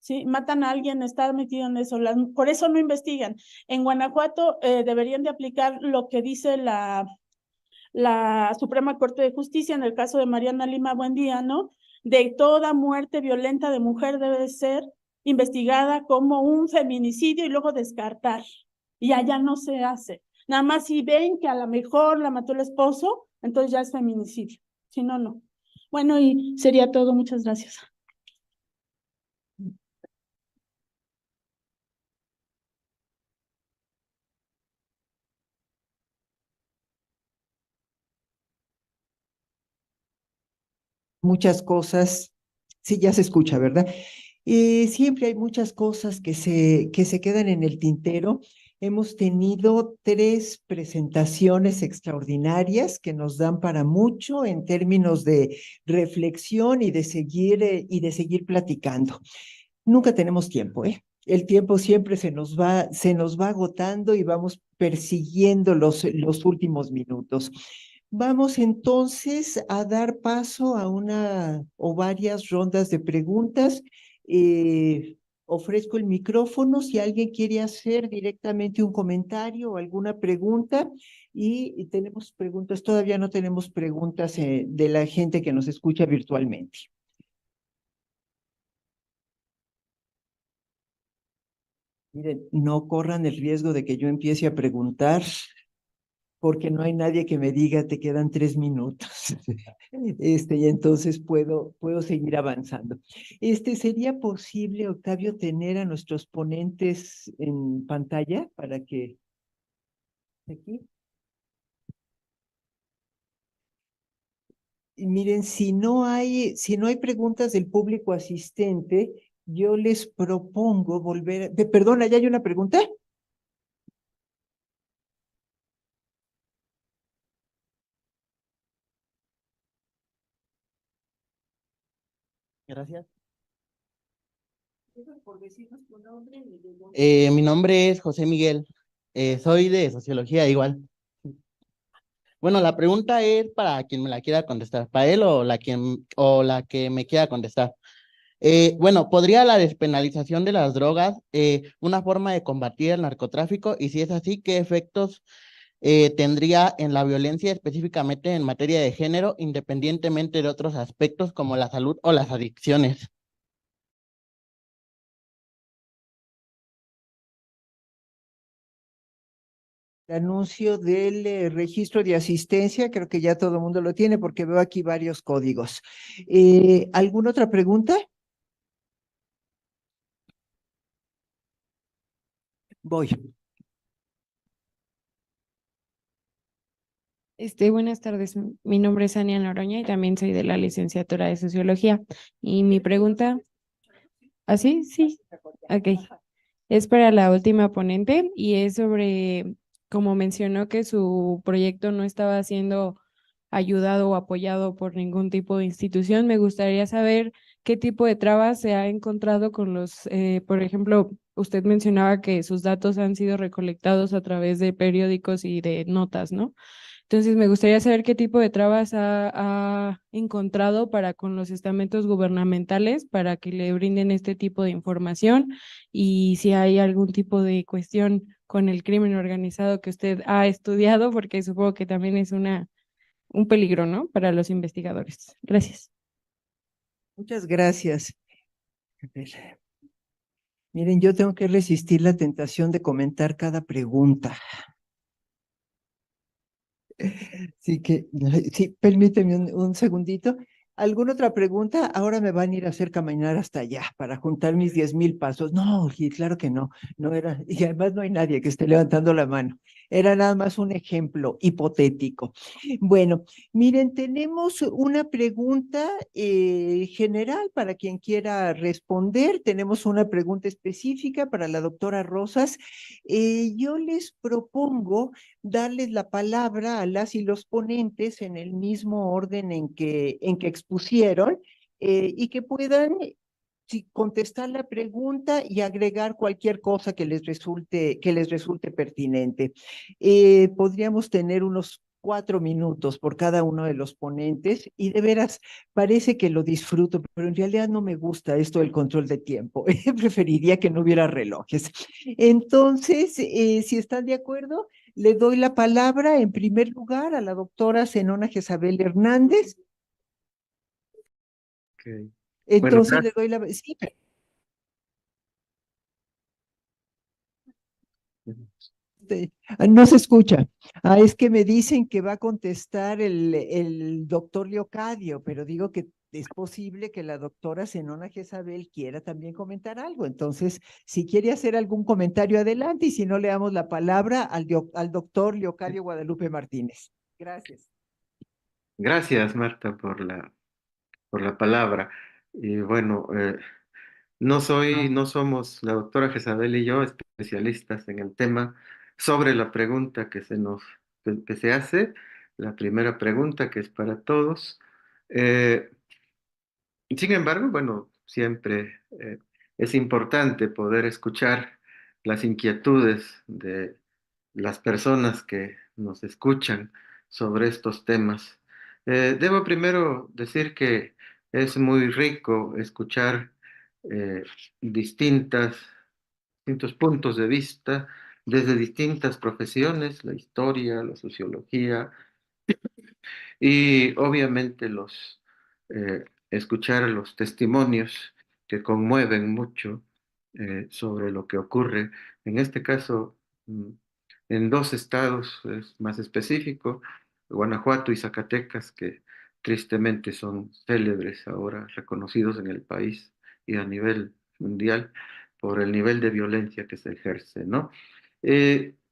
Sí, matan a alguien, está metido en eso, por eso no investigan. En Guanajuato deberían de aplicar lo que dice la Suprema Corte de Justicia en el caso de Mariana Lima Buendía, ¿no? De toda muerte violenta de mujer debe ser investigada como un feminicidio y luego descartar. Y allá no se hace. Nada más si ven que a lo mejor la mató el esposo, entonces ya es feminicidio. Si no, no. Bueno, y sería todo. Muchas gracias. Muchas cosas, sí, ya se escucha, ¿verdad? Siempre hay muchas cosas que se quedan en el tintero Hemos tenido 3 presentaciones extraordinarias que nos dan para mucho en términos de reflexión y de seguir platicando. Nunca tenemos tiempo, ¿eh? El tiempo siempre se nos va agotando y vamos persiguiendo los últimos minutos. Vamos entonces a dar paso a una o varias rondas de preguntas. Ofrezco el micrófono si alguien quiere hacer directamente un comentario o alguna pregunta. Y tenemos preguntas, todavía no tenemos preguntas de la gente que nos escucha virtualmente. Miren, no corran el riesgo de que yo empiece a preguntar, porque no hay nadie que me diga, te quedan 3 minutos. Y entonces puedo seguir avanzando. ¿Sería posible, Octavio, tener a nuestros ponentes en pantalla para que... Aquí. Y miren, si no hay preguntas del público asistente, yo les propongo volver... Perdona, ¿ya hay una pregunta? Gracias. Por decirnos tu nombre y de dónde. Mi nombre es José Miguel, soy de Sociología igual. Bueno, la pregunta es para quien me la quiera contestar, para él o la que me quiera contestar. Bueno, ¿podría la despenalización de las drogas una forma de combatir el narcotráfico? Y si es así, ¿qué efectos tendría en la violencia, específicamente en materia de género, independientemente de otros aspectos como la salud o las adicciones? Anuncio del registro de asistencia, creo que ya todo el mundo lo tiene porque veo aquí varios códigos. ¿Alguna otra pregunta? Voy. Buenas tardes, mi nombre es Ania Noroña y también soy de la licenciatura de Sociología. Y mi pregunta, ¿así? Sí, ok. Es para la última ponente y es sobre, como mencionó que su proyecto no estaba siendo ayudado o apoyado por ningún tipo de institución, me gustaría saber qué tipo de trabas se ha encontrado con por ejemplo, usted mencionaba que sus datos han sido recolectados a través de periódicos y de notas, ¿no? Entonces, me gustaría saber qué tipo de trabas ha encontrado para con los estamentos gubernamentales para que le brinden este tipo de información y si hay algún tipo de cuestión con el crimen organizado que usted ha estudiado, porque supongo que también es un peligro, ¿no? Para los investigadores. Gracias. Muchas gracias. A ver. Miren, yo tengo que resistir la tentación de comentar cada pregunta. Sí, permíteme un segundito. ¿Alguna otra pregunta? Ahora me van a ir a hacer caminar hasta allá para juntar mis 10,000 pasos. No, y claro que no, no era, y además no hay nadie que esté levantando la mano. Era nada más un ejemplo hipotético. Bueno, miren, tenemos una pregunta general para quien quiera responder. Tenemos una pregunta específica para la doctora Rosas. Yo les propongo darles la palabra a las y los ponentes en el mismo orden en que expusieron y que puedan contestar la pregunta y agregar cualquier cosa que les resulte pertinente. Podríamos tener unos 4 minutos por cada uno de los ponentes y de veras parece que lo disfruto, pero en realidad no me gusta esto del control de tiempo. Preferiría que no hubiera relojes. Entonces, si están de acuerdo, le doy la palabra en primer lugar a la doctora Zenona Jezabel Hernández. Okay. Entonces Bueno, le doy la... Sí, no se escucha. Es que me dicen que va a contestar el doctor Leocadio, pero digo que es posible que la doctora Zenona Jezabel quiera también comentar algo. Entonces, si quiere hacer algún comentario, adelante, y si no, le damos la palabra al doctor Leocadio Guadalupe Martínez. Gracias. Gracias, Marta, por la palabra. Y bueno, no somos la doctora Jezabel y yo especialistas en el tema sobre la pregunta que se hace, la primera pregunta que es para todos. Eh, Sin embargo, bueno, siempre es importante poder escuchar las inquietudes de las personas que nos escuchan sobre estos temas. Debo primero decir que es muy rico escuchar eh, distintas, distintos puntos de vista desde distintas profesiones, la historia, la sociología, y obviamente escuchar los testimonios que conmueven mucho sobre lo que ocurre, en este caso, en dos estados, es más específico, Guanajuato y Zacatecas, que tristemente son célebres ahora, reconocidos en el país y a nivel mundial por el nivel de violencia que se ejerce, ¿no?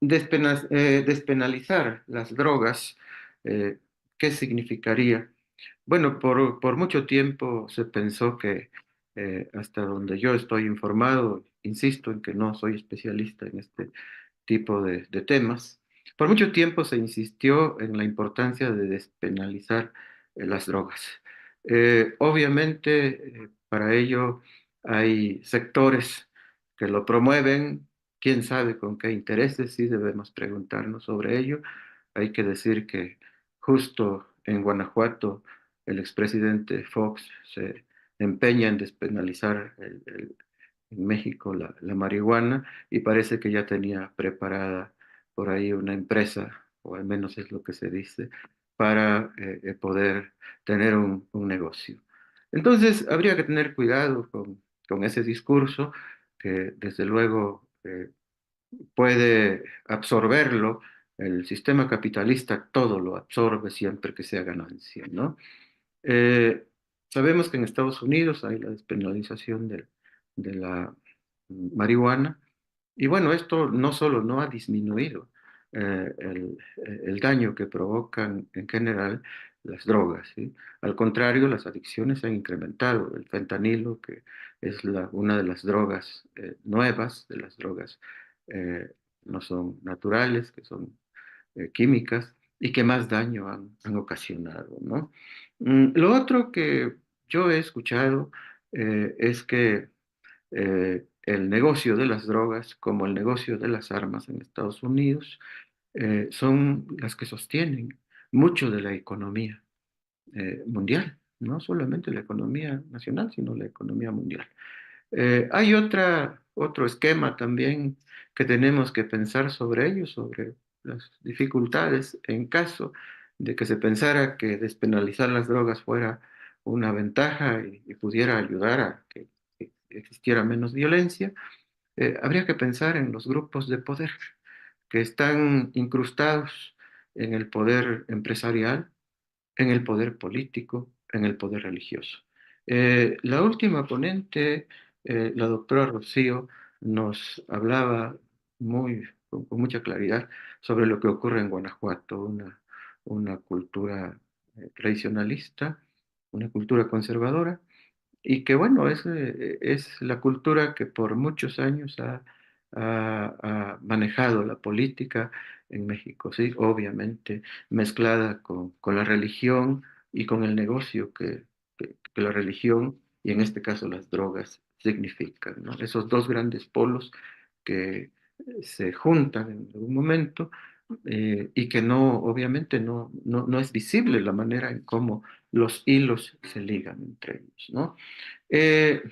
Despenalizar las drogas, eh, ¿qué significaría? Bueno, por mucho tiempo se pensó que, hasta donde yo estoy informado, insisto en que no soy especialista en este tipo de temas, por mucho tiempo se insistió en la importancia de despenalizar las drogas. Obviamente, para ello hay sectores que lo promueven, quién sabe con qué intereses, sí debemos preguntarnos sobre ello. Hay que decir que justo en Guanajuato el expresidente Fox se empeña en despenalizar en México la marihuana y parece que ya tenía preparada por ahí una empresa, o al menos es lo que se dice, para poder tener un negocio. Entonces, habría que tener cuidado con ese discurso que desde luego puede absorberlo. El sistema capitalista todo lo absorbe siempre que sea ganancia, ¿no? Eh, Sabemos que en Estados Unidos hay la despenalización de la marihuana y bueno, esto no solo no ha disminuido el daño que provocan en general las drogas, ¿sí? Al contrario, las adicciones se han incrementado. El fentanilo, que es una de las drogas nuevas, de las drogas eh, no son naturales, que son químicas y que más daño han ocasionado, ¿no? Lo otro que yo he escuchado es que el negocio de las drogas, como el negocio de las armas en Estados Unidos, son las que sostienen mucho de la economía mundial, no solamente la economía nacional, sino la economía mundial. Hay otro esquema también que tenemos que pensar sobre ello, sobre las dificultades en caso de que se pensara que despenalizar las drogas fuera una ventaja y pudiera ayudar a que existiera menos violencia. Habría que pensar en los grupos de poder que están incrustados en el poder empresarial, en el poder político, en el poder religioso. La última ponente, la doctora Rocío, nos hablaba con mucha claridad sobre lo que ocurre en Guanajuato, una cultura tradicionalista, una cultura conservadora, y que bueno, es la cultura que por muchos años ha manejado la política en México, sí, obviamente mezclada con la religión y con el negocio que la religión y en este caso las drogas significan, ¿no? Esos dos grandes polos que se juntan en algún momento y que no, obviamente no es visible la manera en cómo los hilos se ligan entre ellos, ¿no? Eh,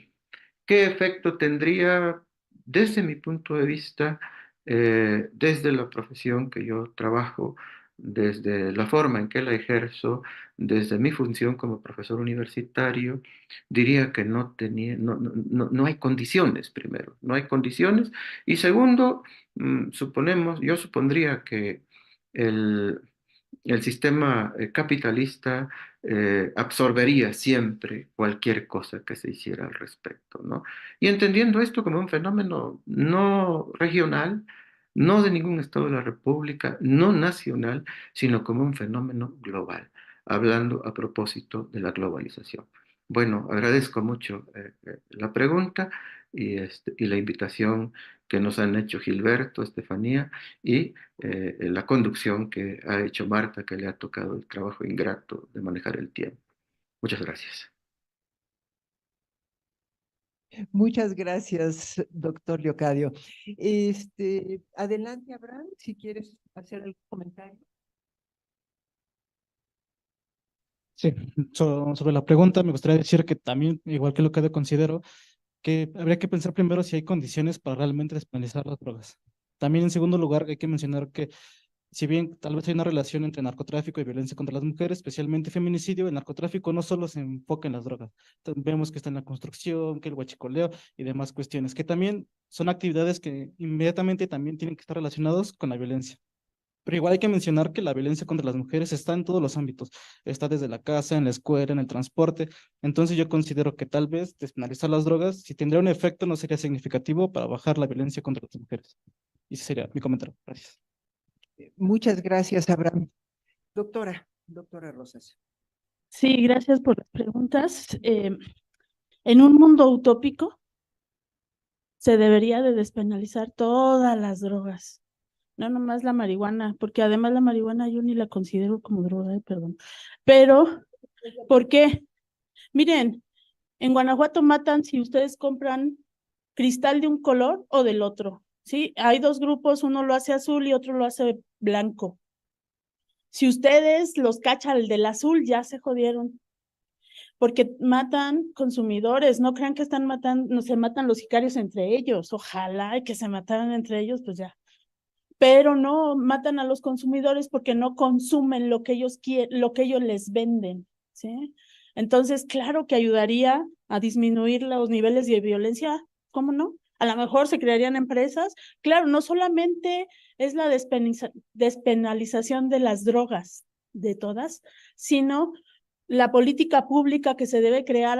¿Qué efecto tendría desde mi punto de vista, desde la profesión que yo trabajo, desde la forma en que la ejerzo, desde mi función como profesor universitario? Diría que no hay condiciones, primero, no hay condiciones. Y segundo, yo supondría que el, el sistema capitalista absorbería siempre cualquier cosa que se hiciera al respecto, ¿no? Y entendiendo esto como un fenómeno no regional, no de ningún estado de la República, no nacional, sino como un fenómeno global, hablando a propósito de la globalización. Bueno, agradezco mucho la pregunta y la invitación que nos han hecho Gilberto, Estefanía y la conducción que ha hecho Marta, que le ha tocado el trabajo ingrato de manejar el tiempo. Muchas gracias. Muchas gracias, doctor Leocadio. Adelante, Abraham, si quieres hacer el comentario. Sí, sobre la pregunta me gustaría decir que también, igual que lo que yo considero, que habría que pensar primero si hay condiciones para realmente despenalizar las drogas. También en segundo lugar hay que mencionar que si bien tal vez hay una relación entre narcotráfico y violencia contra las mujeres, especialmente feminicidio, el narcotráfico no solo se enfoca en las drogas. Vemos que está en la construcción, que el huachicoleo y demás cuestiones, que también son actividades que inmediatamente también tienen que estar relacionados con la violencia. Pero igual hay que mencionar que la violencia contra las mujeres está en todos los ámbitos. Está desde la casa, en la escuela, en el transporte. Entonces yo considero que tal vez despenalizar las drogas, si tendría un efecto, no sería significativo para bajar la violencia contra las mujeres. Y ese sería mi comentario. Gracias. Muchas gracias, Abraham. Doctora Rosas. Sí, gracias por las preguntas. En un mundo utópico, se debería de despenalizar todas las drogas, no nomás la marihuana, porque además la marihuana yo ni la considero como droga, perdón. Pero, ¿por qué? Miren, en Guanajuato matan si ustedes compran cristal de un color o del otro, ¿sí? Hay dos grupos, uno lo hace azul y otro lo hace blanco. Si ustedes los cachan el del azul, ya se jodieron, porque matan consumidores, no crean que están matando, no se matan los sicarios entre ellos, ojalá que se mataran entre ellos, pues ya. Pero no matan a los consumidores porque no consumen lo que ellos quieren, lo que ellos les venden, ¿sí? Entonces, claro que ayudaría a disminuir los niveles de violencia, ¿cómo no? A lo mejor se crearían empresas. Claro, no solamente es la despenalización de las drogas, de todas, sino la política pública que se debe crear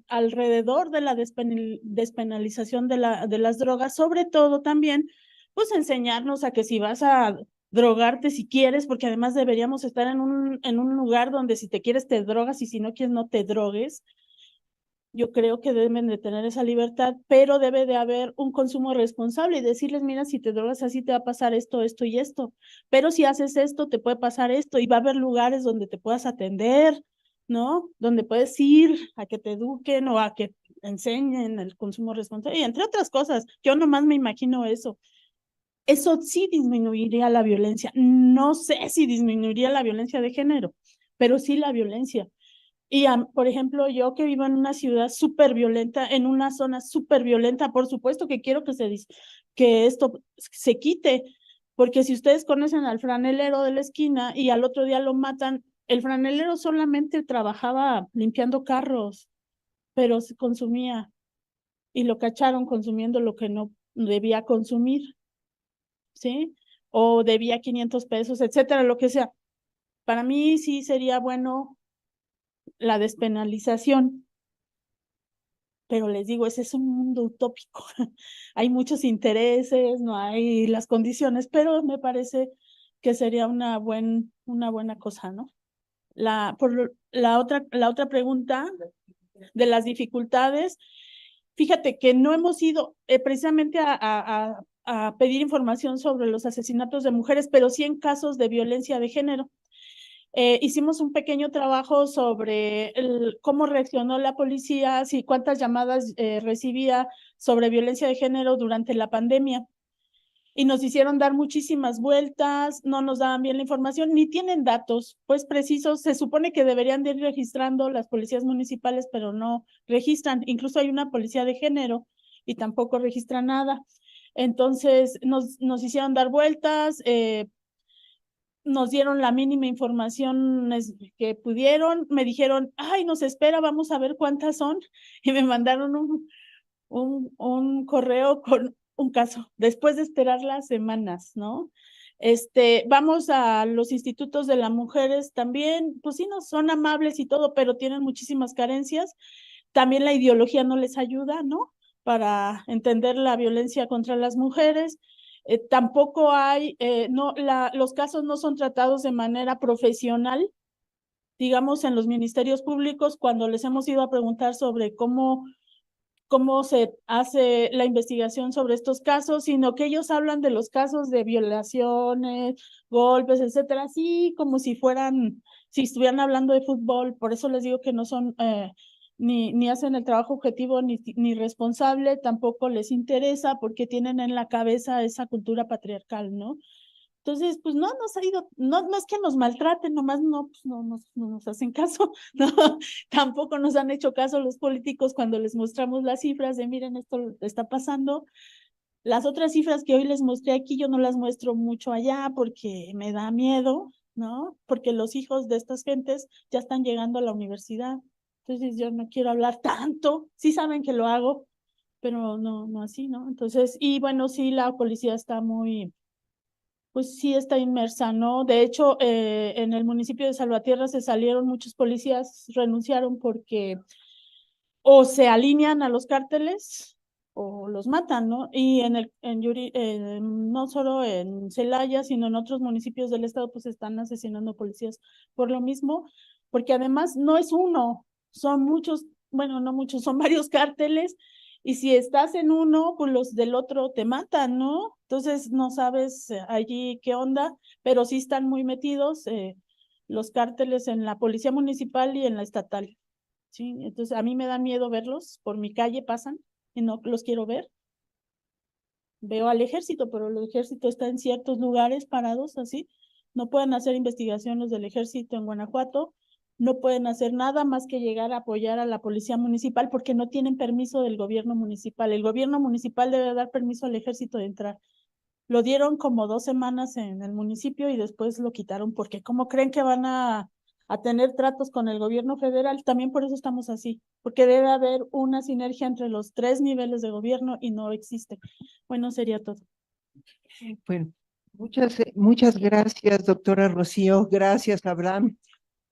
alrededor de la despenalización de las drogas, sobre todo también, pues enseñarnos a que si vas a drogarte si quieres, porque además deberíamos estar en un lugar donde si te quieres te drogas y si no quieres no te drogues. Yo creo que deben de tener esa libertad, pero debe de haber un consumo responsable y decirles, mira, si te drogas así te va a pasar esto, esto y esto, pero si haces esto te puede pasar esto y va a haber lugares donde te puedas atender, ¿no? Donde puedes ir a que te eduquen o a que enseñen el consumo responsable y entre otras cosas. Yo nomás me imagino eso. Eso sí disminuiría la violencia. No sé si disminuiría la violencia de género, pero sí la violencia. Y, por ejemplo, yo que vivo en una ciudad súper violenta, en una zona súper violenta, por supuesto que quiero que esto se quite, porque si ustedes conocen al franelero de la esquina y al otro día lo matan, el franelero solamente trabajaba limpiando carros, pero se consumía y lo cacharon consumiendo lo que no debía consumir, ¿sí? O debía 500 pesos, etcétera, lo que sea. Para mí sí sería bueno la despenalización, pero les digo, ese es un mundo utópico. Hay muchos intereses, no hay las condiciones, pero me parece que sería una buena cosa, ¿no? La otra pregunta de las dificultades, fíjate que no hemos ido precisamente a pedir información sobre los asesinatos de mujeres, pero sí en casos de violencia de género. Hicimos un pequeño trabajo sobre cómo reaccionó la policía, si cuántas llamadas recibía sobre violencia de género durante la pandemia. Y nos hicieron dar muchísimas vueltas, no nos daban bien la información, ni tienen datos pues precisos. Se supone que deberían de ir registrando las policías municipales, pero no registran. Incluso hay una policía de género y tampoco registra nada. Entonces nos hicieron dar vueltas, nos dieron la mínima información que pudieron, me dijeron, ay, nos espera, vamos a ver cuántas son, y me mandaron un correo con un caso, después de esperar las semanas, ¿no? Vamos a los institutos de las mujeres también, pues sí, no son amables y todo, pero tienen muchísimas carencias. También la ideología no les ayuda, ¿no? Para entender la violencia contra las mujeres. Tampoco hay, los casos no son tratados de manera profesional, digamos, en los ministerios públicos, cuando les hemos ido a preguntar sobre cómo se hace la investigación sobre estos casos, sino que ellos hablan de los casos de violaciones, golpes, etcétera, así como si estuvieran hablando de fútbol. Por eso les digo que no son, ni hacen el trabajo objetivo ni responsable, tampoco les interesa porque tienen en la cabeza esa cultura patriarcal, ¿no? Entonces, pues no nos ha ido, no es que nos maltraten, nomás no, pues no nos hacen caso, no, tampoco nos han hecho caso los políticos cuando les mostramos las cifras de miren, esto está pasando. Las otras cifras que hoy les mostré aquí, yo no las muestro mucho allá porque me da miedo, ¿no? Porque los hijos de estas gentes ya están llegando a la universidad. Entonces yo no quiero hablar tanto, sí saben que lo hago, pero no así, ¿no? Entonces, y bueno, sí, la policía está pues sí está inmersa, ¿no? De hecho, en el municipio de Salvatierra se salieron muchos policías, renunciaron porque o se alinean a los cárteles o los matan, ¿no? Y no solo en Celaya, sino en otros municipios del estado, pues están asesinando policías por lo mismo, porque además no es uno, son muchos, bueno, no muchos, son varios cárteles, y si estás en uno, pues los del otro te matan, ¿no? Entonces no sabes allí qué onda, pero sí están muy metidos los cárteles en la policía municipal y en la estatal. Sí, entonces a mí me da miedo verlos, por mi calle pasan y no los quiero ver. Veo al ejército, pero el ejército está en ciertos lugares parados así. No pueden hacer investigación los del ejército en Guanajuato, no pueden hacer nada más que llegar a apoyar a la policía municipal porque no tienen permiso del gobierno municipal. El gobierno municipal debe dar permiso al ejército de entrar. Lo dieron como 2 semanas en el municipio y después lo quitaron porque ¿cómo creen que van a tener tratos con el gobierno federal? También por eso estamos así, porque debe haber una sinergia entre los 3 niveles de gobierno y no existe. Bueno, sería todo. Bueno, muchas gracias, doctora Rocío. Gracias, Abraham.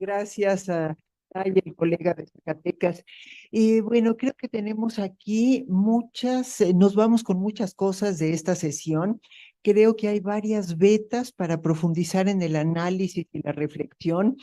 Gracias a Ay, el colega de Zacatecas. Y bueno, creo que tenemos aquí nos vamos con muchas cosas de esta sesión. Creo que hay varias vetas para profundizar en el análisis y la reflexión.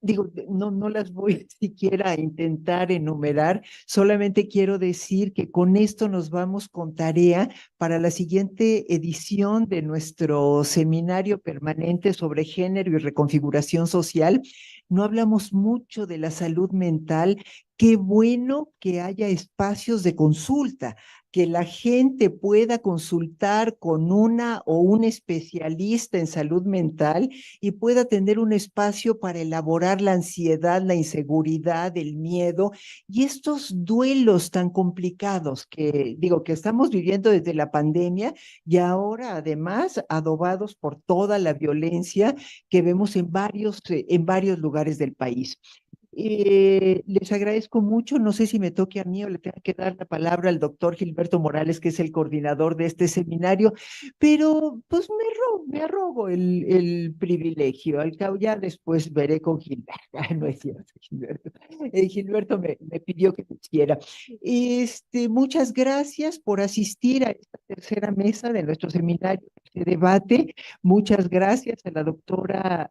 Digo, no las voy siquiera a intentar enumerar, solamente quiero decir que con esto nos vamos con tarea para la siguiente edición de nuestro seminario permanente sobre género y reconfiguración social. No hablamos mucho de la salud mental. Qué bueno que haya espacios de consulta, que la gente pueda consultar con una o un especialista en salud mental y pueda tener un espacio para elaborar la ansiedad, la inseguridad, el miedo y estos duelos tan complicados que estamos viviendo desde la pandemia y ahora además adobados por toda la violencia que vemos en varios lugares del país. Les agradezco mucho, no sé si me toque a mí o le tengo que dar la palabra al doctor Gilberto Morales, que es el coordinador de este seminario, pero pues me arrogo el privilegio, al cabo ya después veré con Gilberto. No es cierto, Gilberto. Gilberto me pidió que te hiciera. Muchas gracias por asistir a esta tercera mesa de nuestro seminario, este debate. Muchas gracias a la doctora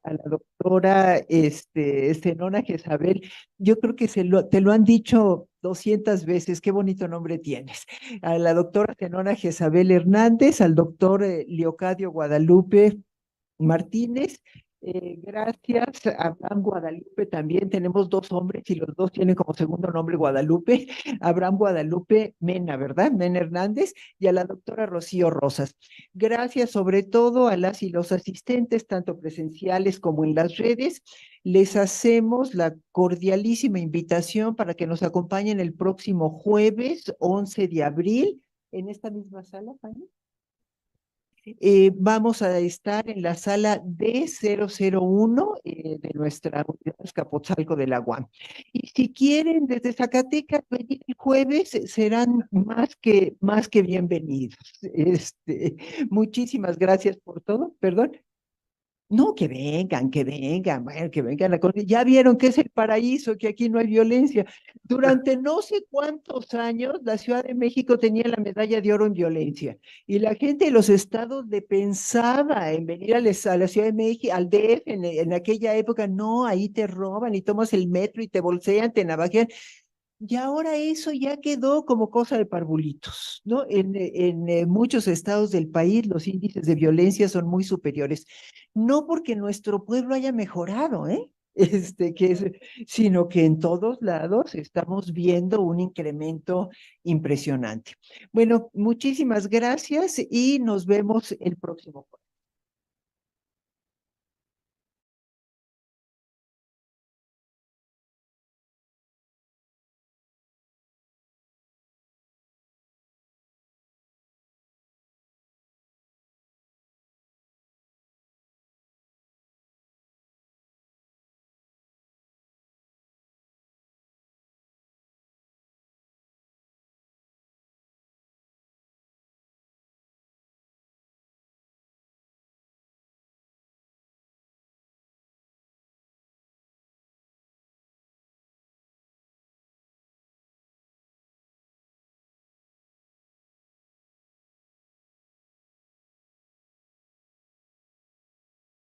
Zenona Jezabel. Yo creo que te lo han dicho 200 veces, qué bonito nombre tienes. A la doctora Zenona Jezabel Hernández, al doctor Leocadio Guadalupe Martínez. Gracias a Abraham Guadalupe también. Tenemos 2 hombres y los 2 tienen como segundo nombre Guadalupe. Abraham Guadalupe Mena, ¿verdad? Mena Hernández, y a la doctora Rocío Rosas. Gracias sobre todo a las y los asistentes, tanto presenciales como en las redes. Les hacemos la cordialísima invitación para que nos acompañen el próximo jueves 11 de abril en esta misma sala, Fanny. Vamos a estar en la sala D001 de nuestra unidad Azcapotzalco de la UAM. Y si quieren desde Zacatecas venir el jueves, serán más que bienvenidos. Muchísimas gracias por todo. Perdón. No, bueno, que vengan a ya vieron que es el paraíso, que aquí no hay violencia. Durante no sé cuántos años, la Ciudad de México tenía la medalla de oro en violencia, y la gente de los estados le pensaba en venir a la Ciudad de México, al DF, en aquella época. No, ahí te roban y tomas el metro y te bolsean, te navajean. Y ahora eso ya quedó como cosa de parvulitos, ¿no? En muchos estados del país los índices de violencia son muy superiores. No porque nuestro pueblo haya mejorado, ¿eh? Sino que en todos lados estamos viendo un incremento impresionante. Bueno, muchísimas gracias y nos vemos el próximo jueves.